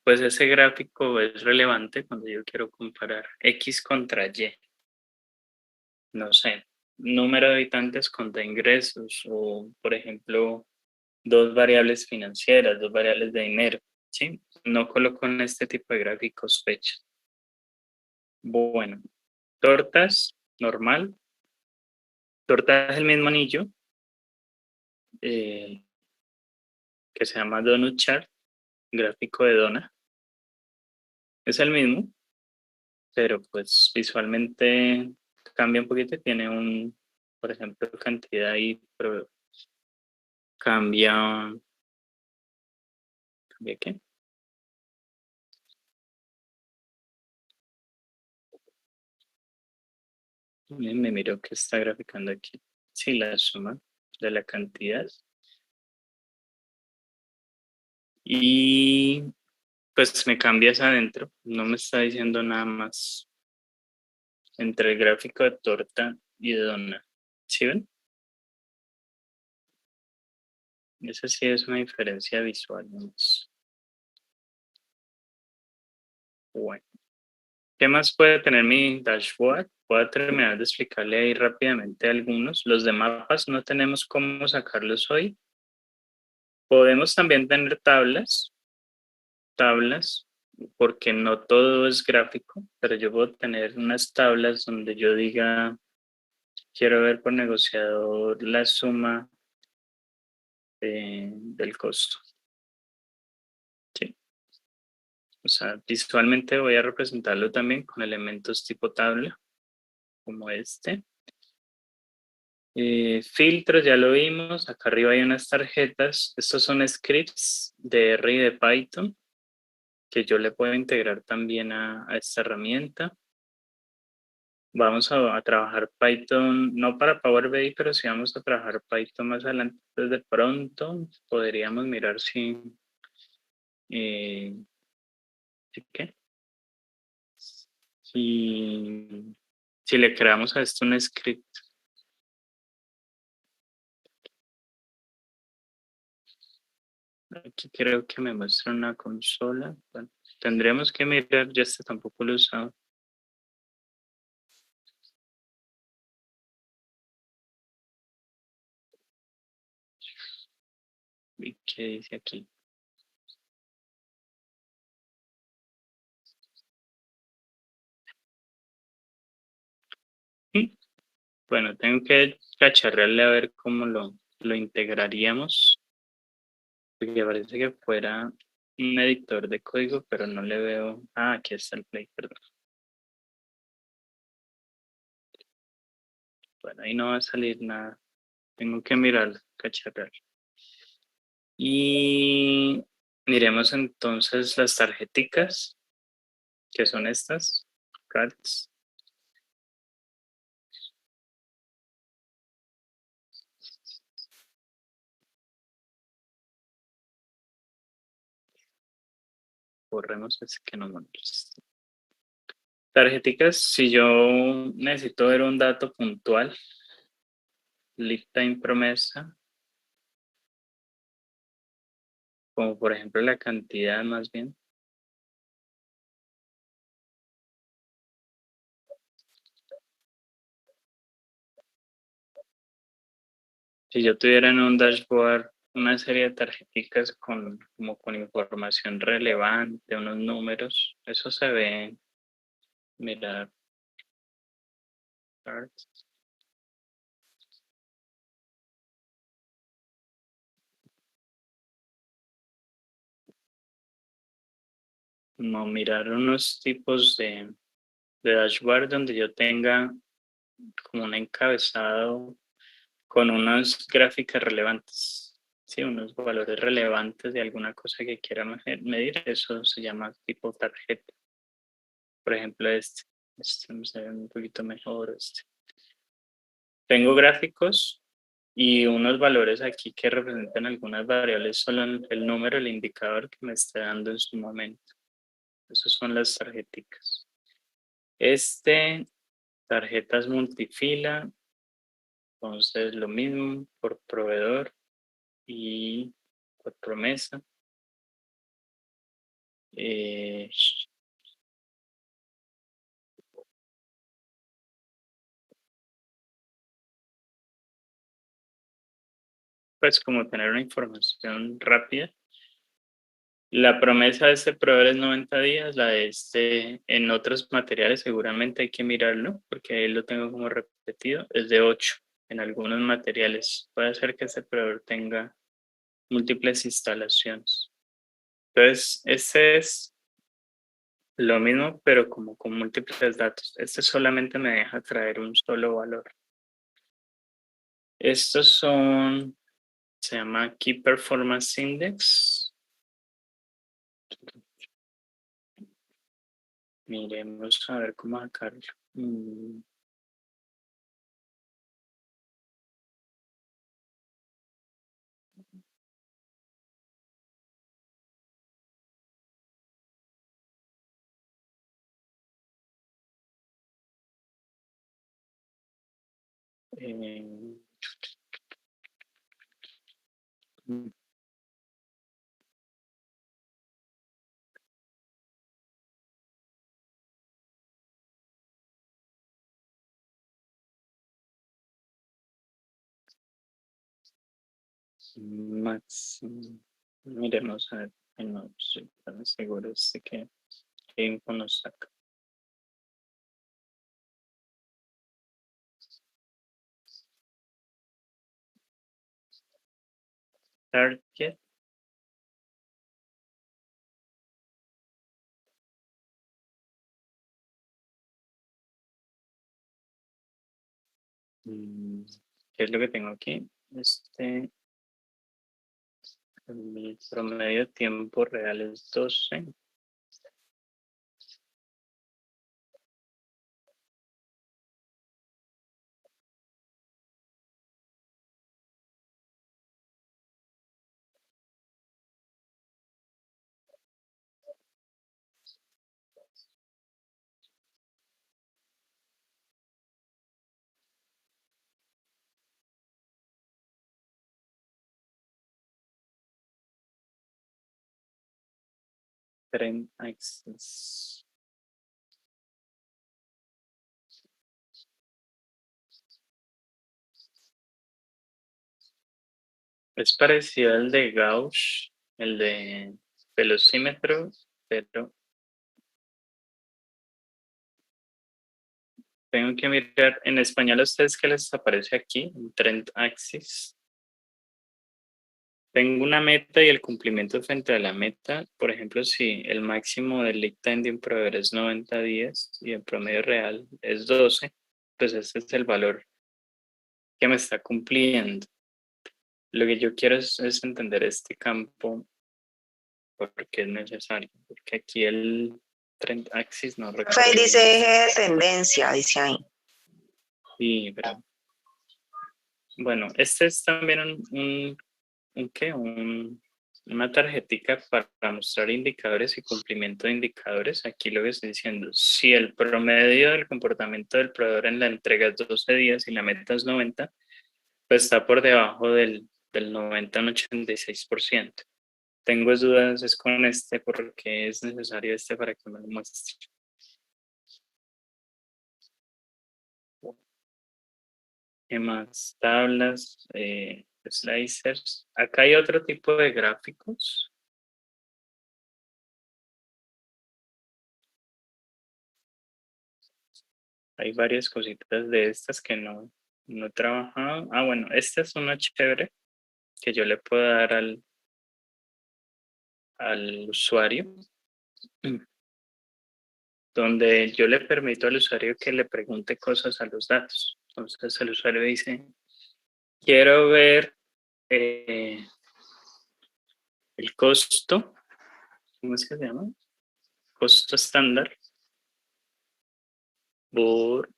pues ese gráfico es relevante cuando yo quiero comparar X contra Y. No sé, número de habitantes contra ingresos o, por ejemplo, dos variables financieras, dos variables de dinero, ¿sí? No coloco en este tipo de gráficos fechas. Bueno, tortas, normal. Torta es el mismo anillo, que se llama Donut Chart, gráfico de dona. Es el mismo, pero pues visualmente cambia un poquito. Tiene por ejemplo, cantidad y cambia ¿qué? Me miro que está graficando aquí. Sí, la suma de la cantidad. Y pues me cambias adentro. No me está diciendo nada más entre el gráfico de torta y de dona. ¿Sí ven? Esa sí es una diferencia visual. ¿No? Bueno. ¿Qué más puede tener mi dashboard? Voy a terminar de explicarle ahí rápidamente algunos. Los de mapas no tenemos cómo sacarlos hoy. Podemos también tener tablas, porque no todo es gráfico, pero yo puedo tener unas tablas donde yo diga, quiero ver por negociador la suma del costo. ¿Sí? O sea, visualmente voy a representarlo también con elementos tipo tabla, como este. Filtros, ya lo vimos. Acá arriba hay unas tarjetas. Estos son scripts de R y de Python que yo le puedo integrar también a esta herramienta. Vamos a trabajar Python, no para Power BI, pero sí vamos a trabajar Python más adelante. Entonces, de pronto podríamos mirar si, ¿sí qué? Si le creamos a esto un script. Aquí creo que me muestra una consola. Bueno, tendríamos que mirar, ya este tampoco lo he usado. ¿Y qué dice aquí? Bueno, tengo que cacharrearle a ver cómo lo integraríamos. Porque parece que fuera un editor de código, pero no le veo. Ah, aquí está el play, perdón. Bueno, ahí no va a salir nada. Tengo que mirar, cacharrear. Y miremos entonces las tarjeticas, que son estas, cards. Borremos ese que no molesta. Tarjeticas, si yo necesito ver un dato puntual, lead time promesa, como por ejemplo la cantidad más bien. Si yo tuviera en un dashboard una serie de tarjeticas como con información relevante, unos números, eso se ve, mirar, charts. No, mirar unos tipos de dashboard donde yo tenga como un encabezado con unas gráficas relevantes, sí, unos valores relevantes de alguna cosa que quiera medir, eso se llama tipo tarjeta. Por ejemplo, este se ve un poquito mejor. Tengo gráficos y unos valores aquí que representan algunas variables, solo el número, el indicador que me está dando en su momento. Esas son las tarjeticas. Tarjetas multifila, entonces lo mismo por proveedor y por promesa. Pues como tener una información rápida. La promesa de este proveedor es 90 días, la de en otros materiales seguramente hay que mirarlo, porque ahí lo tengo como repetido, es de 8 en algunos materiales. Puede ser que este proveedor tenga múltiples instalaciones. Entonces, este es lo mismo, pero como con múltiples datos. Este solamente me deja traer un solo valor. Estos se llama Key Performance Index. Miremos a ver cómo sacarlo. Máximo. Miremos a ver. No estoy tan seguro de qué info nos saca. Target. ¿Qué es lo que tengo aquí? El promedio de tiempo real es 12. Trend axis. Es parecido al de Gauss, el de velocímetro, pero tengo que mirar en español a ustedes qué les aparece aquí, en Trend Axis. Tengo una meta y el cumplimiento frente a la meta. Por ejemplo, si el máximo del lead time de un proveedor es 90 días y el promedio real es 12, pues este es el valor que me está cumpliendo. Lo que yo quiero es entender este campo porque es necesario, porque aquí el Trend Axis no recuerdo. Ahí dice bien. eje de tendencia, dice ahí. Sí, pero bueno, este es también una tarjetica para mostrar indicadores y cumplimiento de indicadores. Aquí lo que estoy diciendo, si el promedio del comportamiento del proveedor en la entrega es 12 días y la meta es 90, pues está por debajo del 90 en 86%. Tengo dudas es con este porque es necesario este para que me lo muestre. ¿Qué más? Tablas, slicers. Acá hay otro tipo de gráficos. Hay varias cositas de estas que no he trabajado. Ah, bueno, esta es una chévere que yo le puedo dar al usuario, donde yo le permito al usuario que le pregunte cosas a los datos. Entonces el usuario dice, quiero ver el costo, ¿cómo es que se llama? Costo estándar por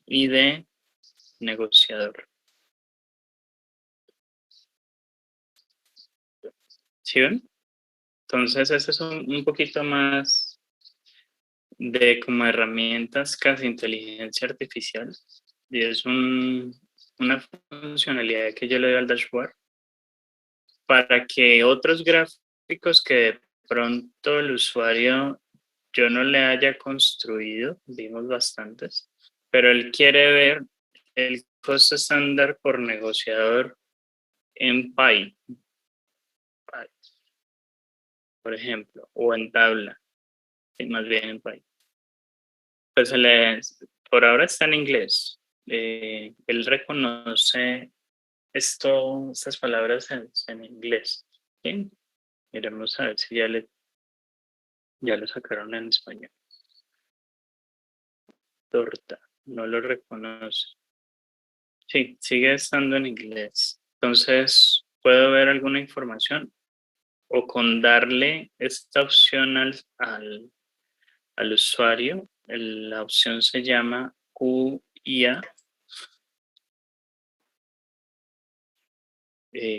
ID negociador. ¿Sí ven? Entonces, eso es un poquito más de como herramientas casi inteligencia artificial. Y es una funcionalidad que yo le doy al dashboard para que otros gráficos que de pronto el usuario yo no le haya construido, vimos bastantes, pero él quiere ver el costo estándar por negociador en Py, por ejemplo, o en tabla, y más bien en Py. Pues por ahora está en inglés. Él reconoce estas palabras en inglés. ¿Sí? Miremos a ver si ya lo sacaron en español. Torta, no lo reconoce. Sí, sigue estando en inglés. Entonces, ¿puedo ver alguna información? O con darle esta opción al usuario, la opción se llama QIA.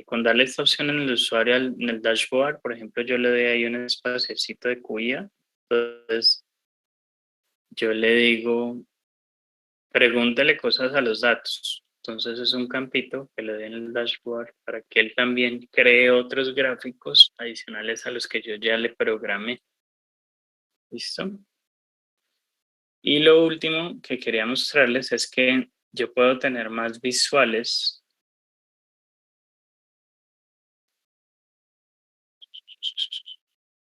Con darle esta opción en el usuario en el dashboard, por ejemplo, yo le doy ahí un espaciocito de QIA. Entonces, yo le digo, pregúntele cosas a los datos. Entonces es un campito que le doy en el dashboard para que él también cree otros gráficos adicionales a los que yo ya le programé. ¿Listo? Y lo último que quería mostrarles es que yo puedo tener más visuales.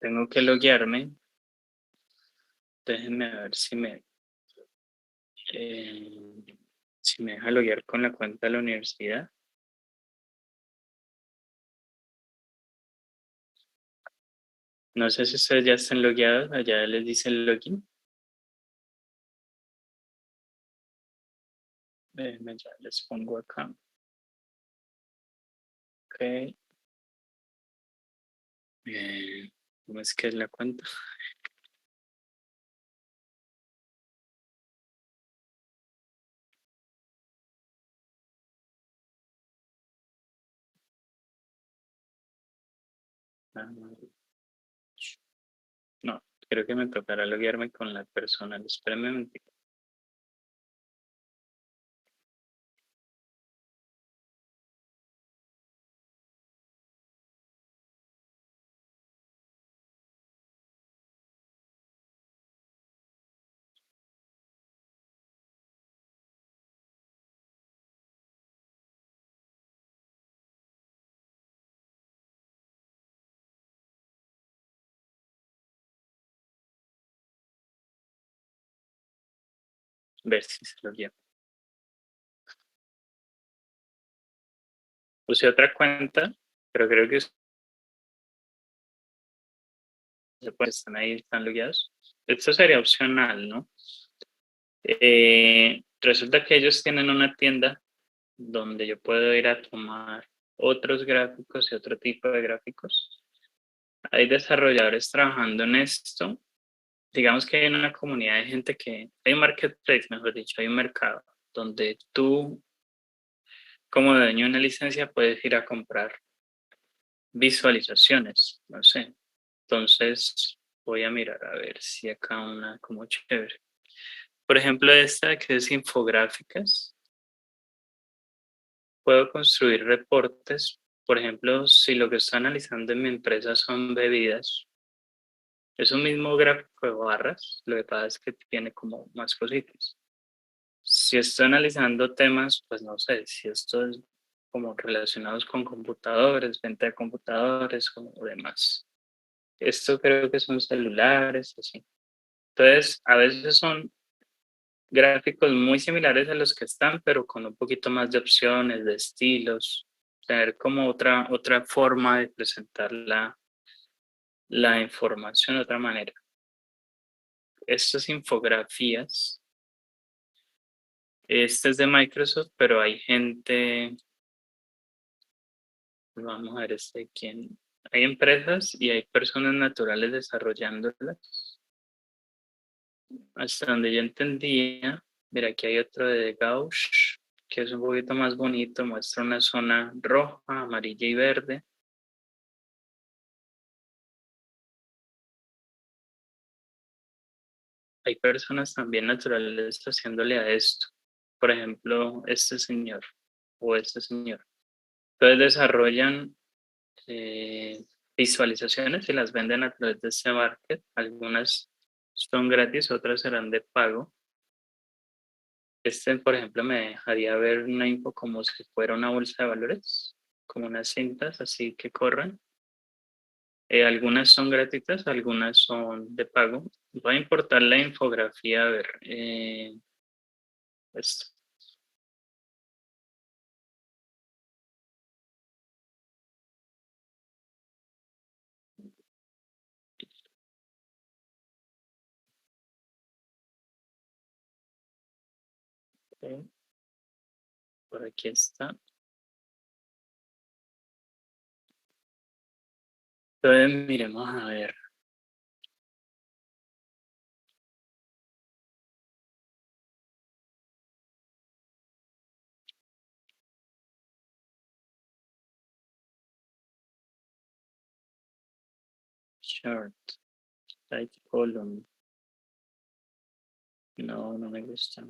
Tengo que loguearme. Déjenme ver si me deja loguear con la cuenta de la universidad. No sé si ustedes ya están logueados, allá les dice el login. Déjenme ya les pongo acá. Ok. ¿Cómo es que es la cuenta? No, creo que me tocará loguearme con la persona. Espérenme un momentico. ver si se lo llevo. Puse otra cuenta, pero creo que están ahí, están logueados. Esto sería opcional, ¿no? Resulta que ellos tienen una tienda donde yo puedo ir a tomar otros gráficos y otro tipo de gráficos. Hay desarrolladores trabajando en esto. Digamos que hay una comunidad de gente hay un marketplace, mejor dicho, hay un mercado donde tú, como dueño de una licencia, puedes ir a comprar visualizaciones, no sé. Entonces voy a mirar a ver si acá una como chévere. Por ejemplo, esta que es infográficas. Puedo construir reportes. Por ejemplo, si lo que estoy analizando en mi empresa son bebidas, es un mismo gráfico de barras, lo que pasa es que tiene como más cositas. Si estoy analizando temas, pues no sé, si esto es como relacionados con computadores, venta de computadores o demás. Esto creo que son celulares, así. Entonces, a veces son gráficos muy similares a los que están, pero con un poquito más de opciones, de estilos, tener como otra forma de presentar la información de otra manera. Estas infografías, este es de Microsoft, pero hay gente, vamos a ver quién, hay empresas y hay personas naturales desarrollándolas. Hasta donde yo entendía, mira, aquí hay otro de Gauss, que es un poquito más bonito, muestra una zona roja, amarilla y verde. Hay personas también naturales haciéndole a esto. Por ejemplo, este señor o este señor. Entonces desarrollan visualizaciones y las venden a través de este market. Algunas son gratis, otras serán de pago. Este, por ejemplo, me dejaría ver una info como si fuera una bolsa de valores, como unas cintas así que corren. Algunas son gratuitas, algunas son de pago. Voy a importar la infografía, a ver. Esto. Okay. Por aquí está. Entonces, miremos a ver. Short, type column. No, no me gusta.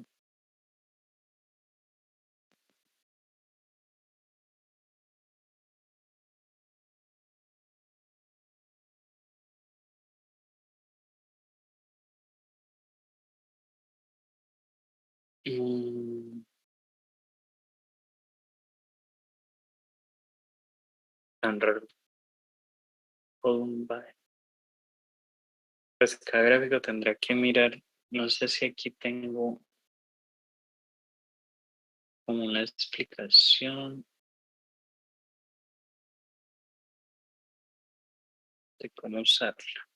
Tan raro. Column by. Pues cada gráfico tendrá que mirar. No sé si aquí tengo como una explicación de cómo usarla.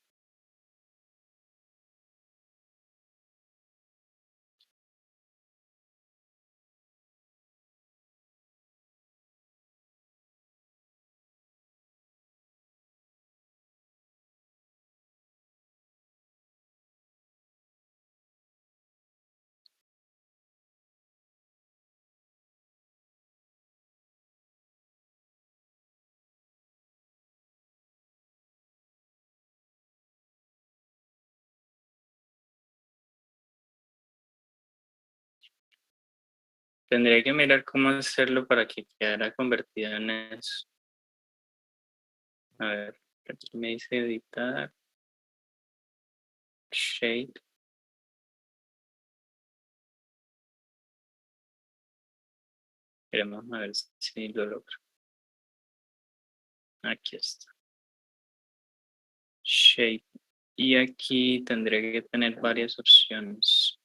Tendría que mirar cómo hacerlo para que quedara convertido en eso. A ver, aquí me dice editar. Shape. Queremos a ver si lo logro. Aquí está. Shape. Y aquí tendré que tener varias opciones.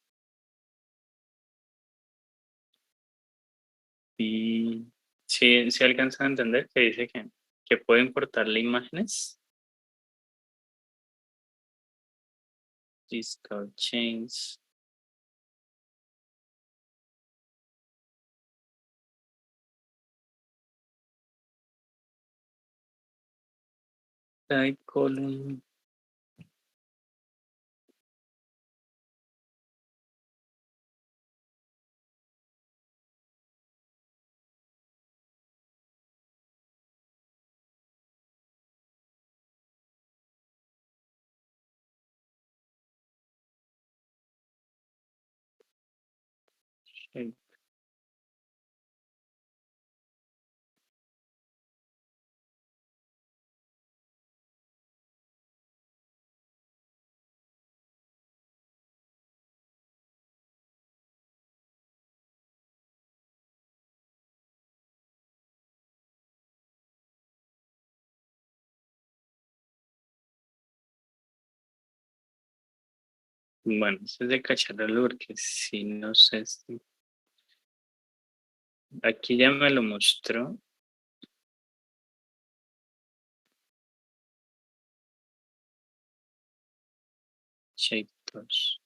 Y si alcanzan a entender que dice que puede importarle imágenes. Discard chains. Type column. Shape. Bueno, eso es de cacharralo porque si no sé si... Aquí ya me lo mostró. Shape 2.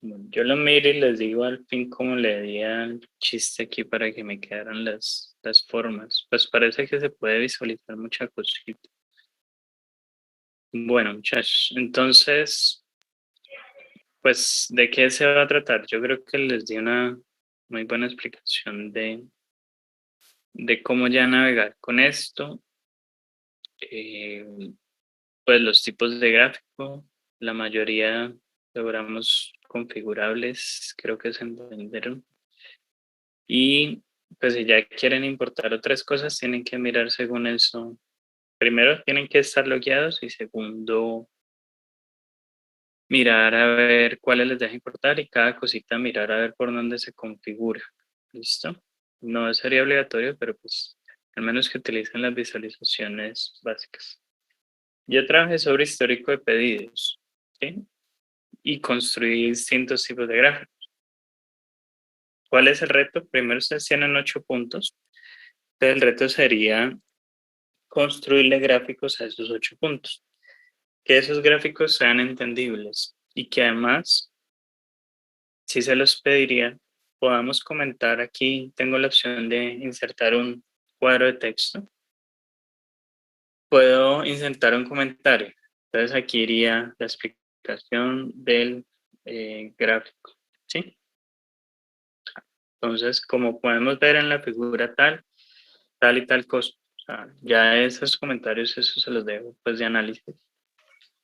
Bueno, yo lo miro y les digo al fin cómo le di al chiste aquí para que me quedaran las formas. Pues parece que se puede visualizar mucha cosita. Bueno, muchachos, entonces, pues, ¿de qué se va a tratar? Yo creo que les di una muy buena explicación de cómo ya navegar con esto. Pues los tipos de gráfico, la mayoría logramos configurables, creo que se entendieron. Y pues si ya quieren importar otras cosas, tienen que mirar según eso. Primero, tienen que estar logueados y segundo, mirar a ver cuáles les deja importar y cada cosita mirar a ver por dónde se configura. ¿Listo? No sería obligatorio, pero pues al menos que utilicen las visualizaciones básicas. Yo trabajé sobre histórico de pedidos, ¿sí? Y construí distintos tipos de gráficos. ¿Cuál es el reto? Primero ustedes tienen 8 puntos. Entonces el reto sería construirle gráficos a esos 8 puntos. Que esos gráficos sean entendibles y que además, si se los pediría, podamos comentar aquí. Tengo la opción de insertar un cuadro de texto. Puedo insertar un comentario. Entonces aquí iría la explicación del gráfico, ¿sí? Entonces, como podemos ver en la figura tal y tal cosa. O sea, ya esos comentarios, eso se los dejo pues de análisis.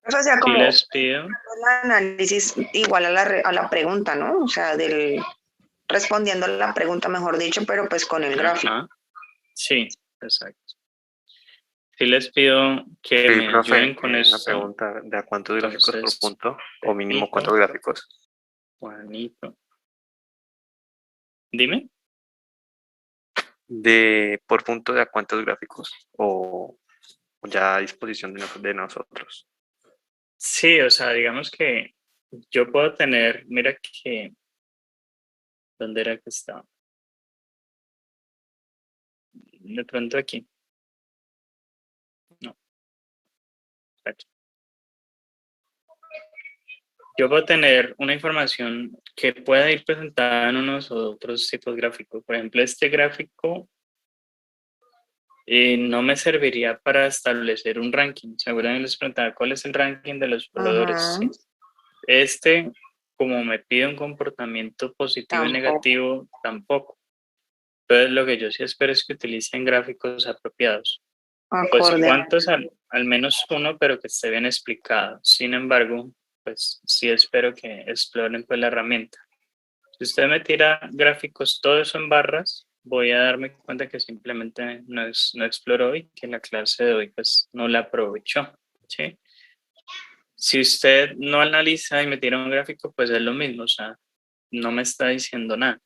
O sea, Sí como les pido. el análisis igual a la pregunta, ¿no? O sea, respondiendo a la pregunta, mejor dicho, pero pues con el gráfico. Ajá. Sí, exacto. Sí les pido que Sí, me profe, ayuden con una esto. pregunta, ¿de a cuántos gráficos por Entonces, punto? O mínimo Juanito, cuántos gráficos. Juanito. Dime. De por punto de a cuántos gráficos. O ya a disposición de nosotros. Sí, o sea, digamos que yo puedo tener, mira que, ¿dónde era que estaba? De pronto aquí. No, aquí. Yo puedo tener una información que pueda ir presentada en unos o otros tipos gráficos. Por ejemplo, este gráfico no me serviría para establecer un ranking. Seguramente les preguntaba cuál es el ranking de los proveedores. ¿Sí? Este, como me pide un comportamiento positivo y negativo, tampoco. Entonces, lo que yo sí espero es que utilicen gráficos apropiados. Pues cuántos, al menos uno, pero que esté bien explicado. Sin embargo, pues sí espero que exploren pues la herramienta. Si usted me tira gráficos, todo eso en barras, voy a darme cuenta que simplemente no exploró y que la clase de hoy pues no la aprovechó. ¿Sí? Si usted no analiza y me tira un gráfico, pues es lo mismo, o sea, no me está diciendo nada.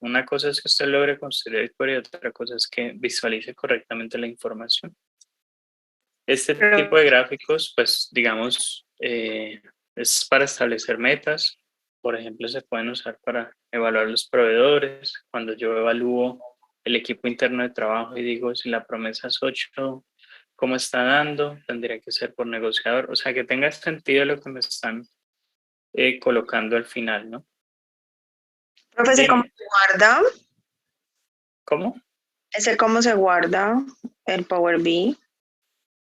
Una cosa es que usted logre construir el query y otra cosa es que visualice correctamente la información. Este tipo de gráficos, pues digamos, es para establecer metas. Por ejemplo, se pueden usar para evaluar los proveedores. Cuando yo evalúo el equipo interno de trabajo y digo si la promesa es 8, ¿cómo está dando? Tendría que ser por negociador. O sea, que tenga sentido lo que me están colocando al final, ¿no? Profe, ¿ese cómo se guarda? ¿Cómo? ¿Ese cómo se guarda? El Power BI.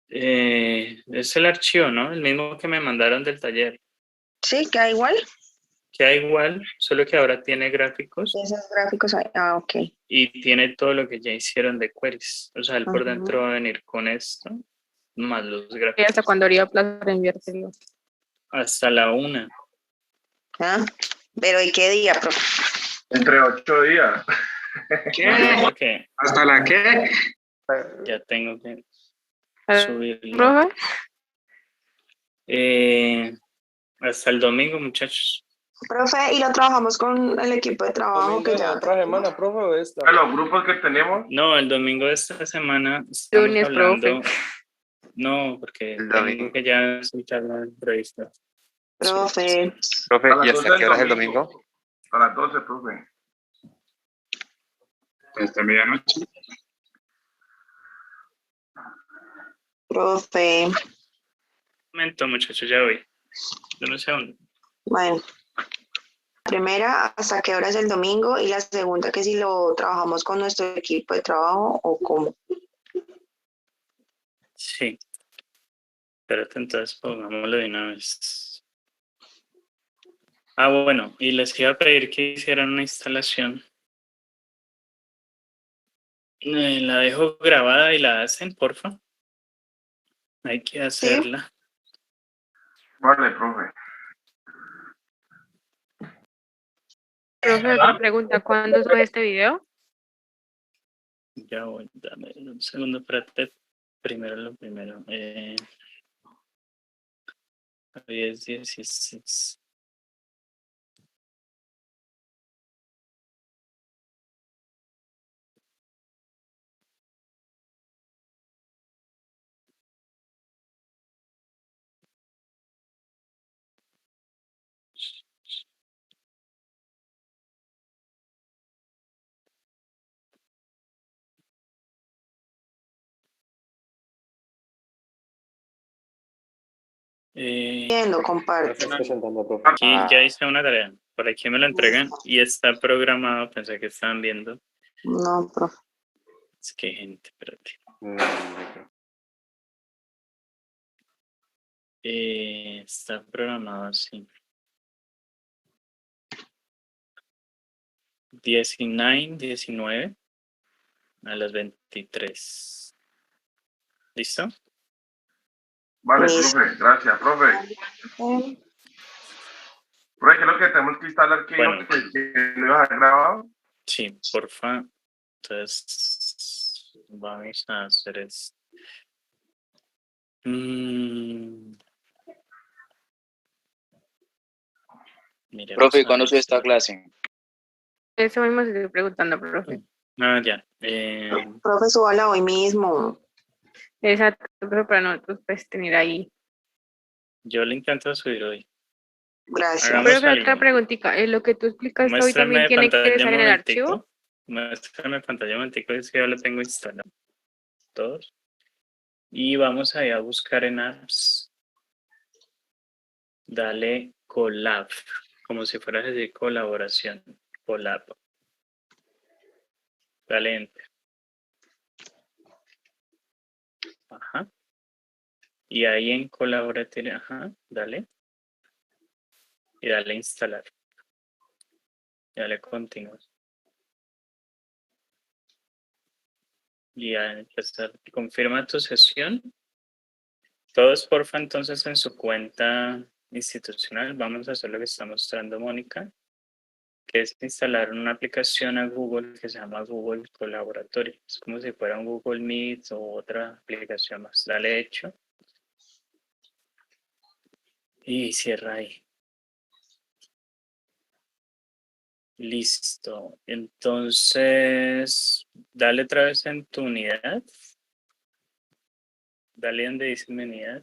Es el archivo, ¿no? El mismo que me mandaron del taller. Sí, queda igual. Queda igual, solo que ahora tiene gráficos. Esos gráficos ahí. Ah, ok. Y tiene todo lo que ya hicieron de queries. O sea, él por Ujú. dentro va a venir con esto, más los ¿Y gráficos. hasta cuándo haría plazo para enviártelo? Hasta la 1. ¿Ah? ¿Pero y qué día, profe? Entre 8 días. ¿Qué? ¿Hasta la qué? Ya tengo que subirlo. ¿Profe? Hasta el domingo, muchachos. Profe, ¿y lo trabajamos con el equipo de trabajo ¿Domingo que de la ya otra semana, profe, o esta? Los grupos que tenemos. No, el domingo de esta semana estamos Lunes, hablando. profe. No, porque El tengo domingo. que ya soltar la entrevista. Profe, Profe, A las ¿y hasta 12 qué horas el domingo? A las 12, profe. Hasta medianoche. profe. Un momento, muchachos, ya voy. Dame un segundo. Bueno. Primera, ¿hasta qué hora es el domingo? Y la segunda, que si lo trabajamos con nuestro equipo de trabajo o cómo. Sí. Espérate, entonces pongámoslo de una vez. Ah, bueno, y les iba a pedir que hicieran una instalación. La dejo grabada y la hacen, porfa. Hay que hacerla. Vale, profe. Profe, otra pregunta. ¿Cuándo sube este video? Ya voy, dame un segundo, espérate. Primero lo primero. Hoy es 16. Entiendo, comparto. Aquí ya hice una tarea. Por aquí me la entregan y está programado. Pensé que estaban viendo. No, profe. Es que gente, espérate. Está programado así. 19 a las 23. ¿Listo? Vale, Listo. profe. Gracias, profe. Profe, creo que tenemos que instalar que Bueno. que lo ibas a haber grabado. Sí, porfa. Entonces, vamos a hacer esto. Miremos Profe, a ¿cuándo ver sube esta si- clase? Eso mismo estoy preguntando, profe. Ah, ya. Profe, súbala hoy mismo. Exacto, profe, para nosotros pues tener ahí. Yo le intento subir hoy. Gracias. Hagamos Profe, otra algo. preguntita. ¿Lo que tú explicaste hoy también Muéstrame tiene que pantalla estar un en el archivo? momentico. Muéstrame pantalla un momentico. Es que yo lo tengo instalado. Todos. Y vamos a ir a buscar en apps. Dale collab. Como si fuera a decir colaboración. Collab. Dale enter. Ajá. Y ahí en colaborativo, ajá, dale. Y dale instalar. Y dale continuar. Y a empezar. Confirma tu sesión. Todos, porfa, entonces en su cuenta institucional. Vamos a hacer lo que está mostrando Mónica, que es instalar una aplicación a Google que se llama Google Colaboratory. Es como si fuera un Google Meet o otra aplicación más. Dale hecho. Y cierra ahí. Listo. Entonces, dale otra vez en tu unidad. Dale donde dice mi unidad.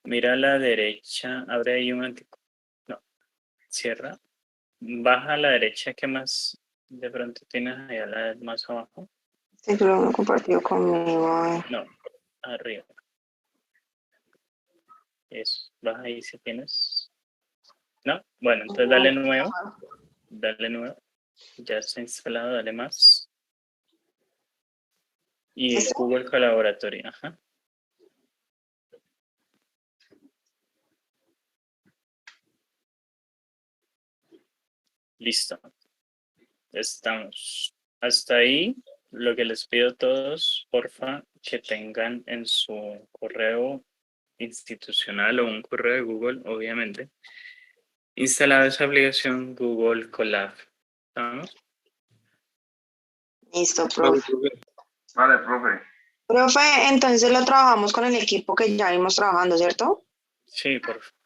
Mira a la derecha. Abre ahí un momentico. No. Cierra. Baja a la derecha. ¿Qué más de pronto tienes ahí a la más abajo? Sí, pero no compartido conmigo. No. Arriba. Eso. Baja ahí si tienes. No. Bueno, entonces dale nuevo. Dale nuevo. Ya está instalado. Dale más. Y el Google Colaboratory. Ajá. Listo. Estamos. Hasta ahí, lo que les pido a todos, porfa, que tengan en su correo institucional o un correo de Google, obviamente, instalada esa aplicación Google Colab. ¿Estamos? Listo, profe. Vale, profe. Profe, entonces lo trabajamos con el equipo que ya vimos trabajando, ¿cierto? Sí, porfa.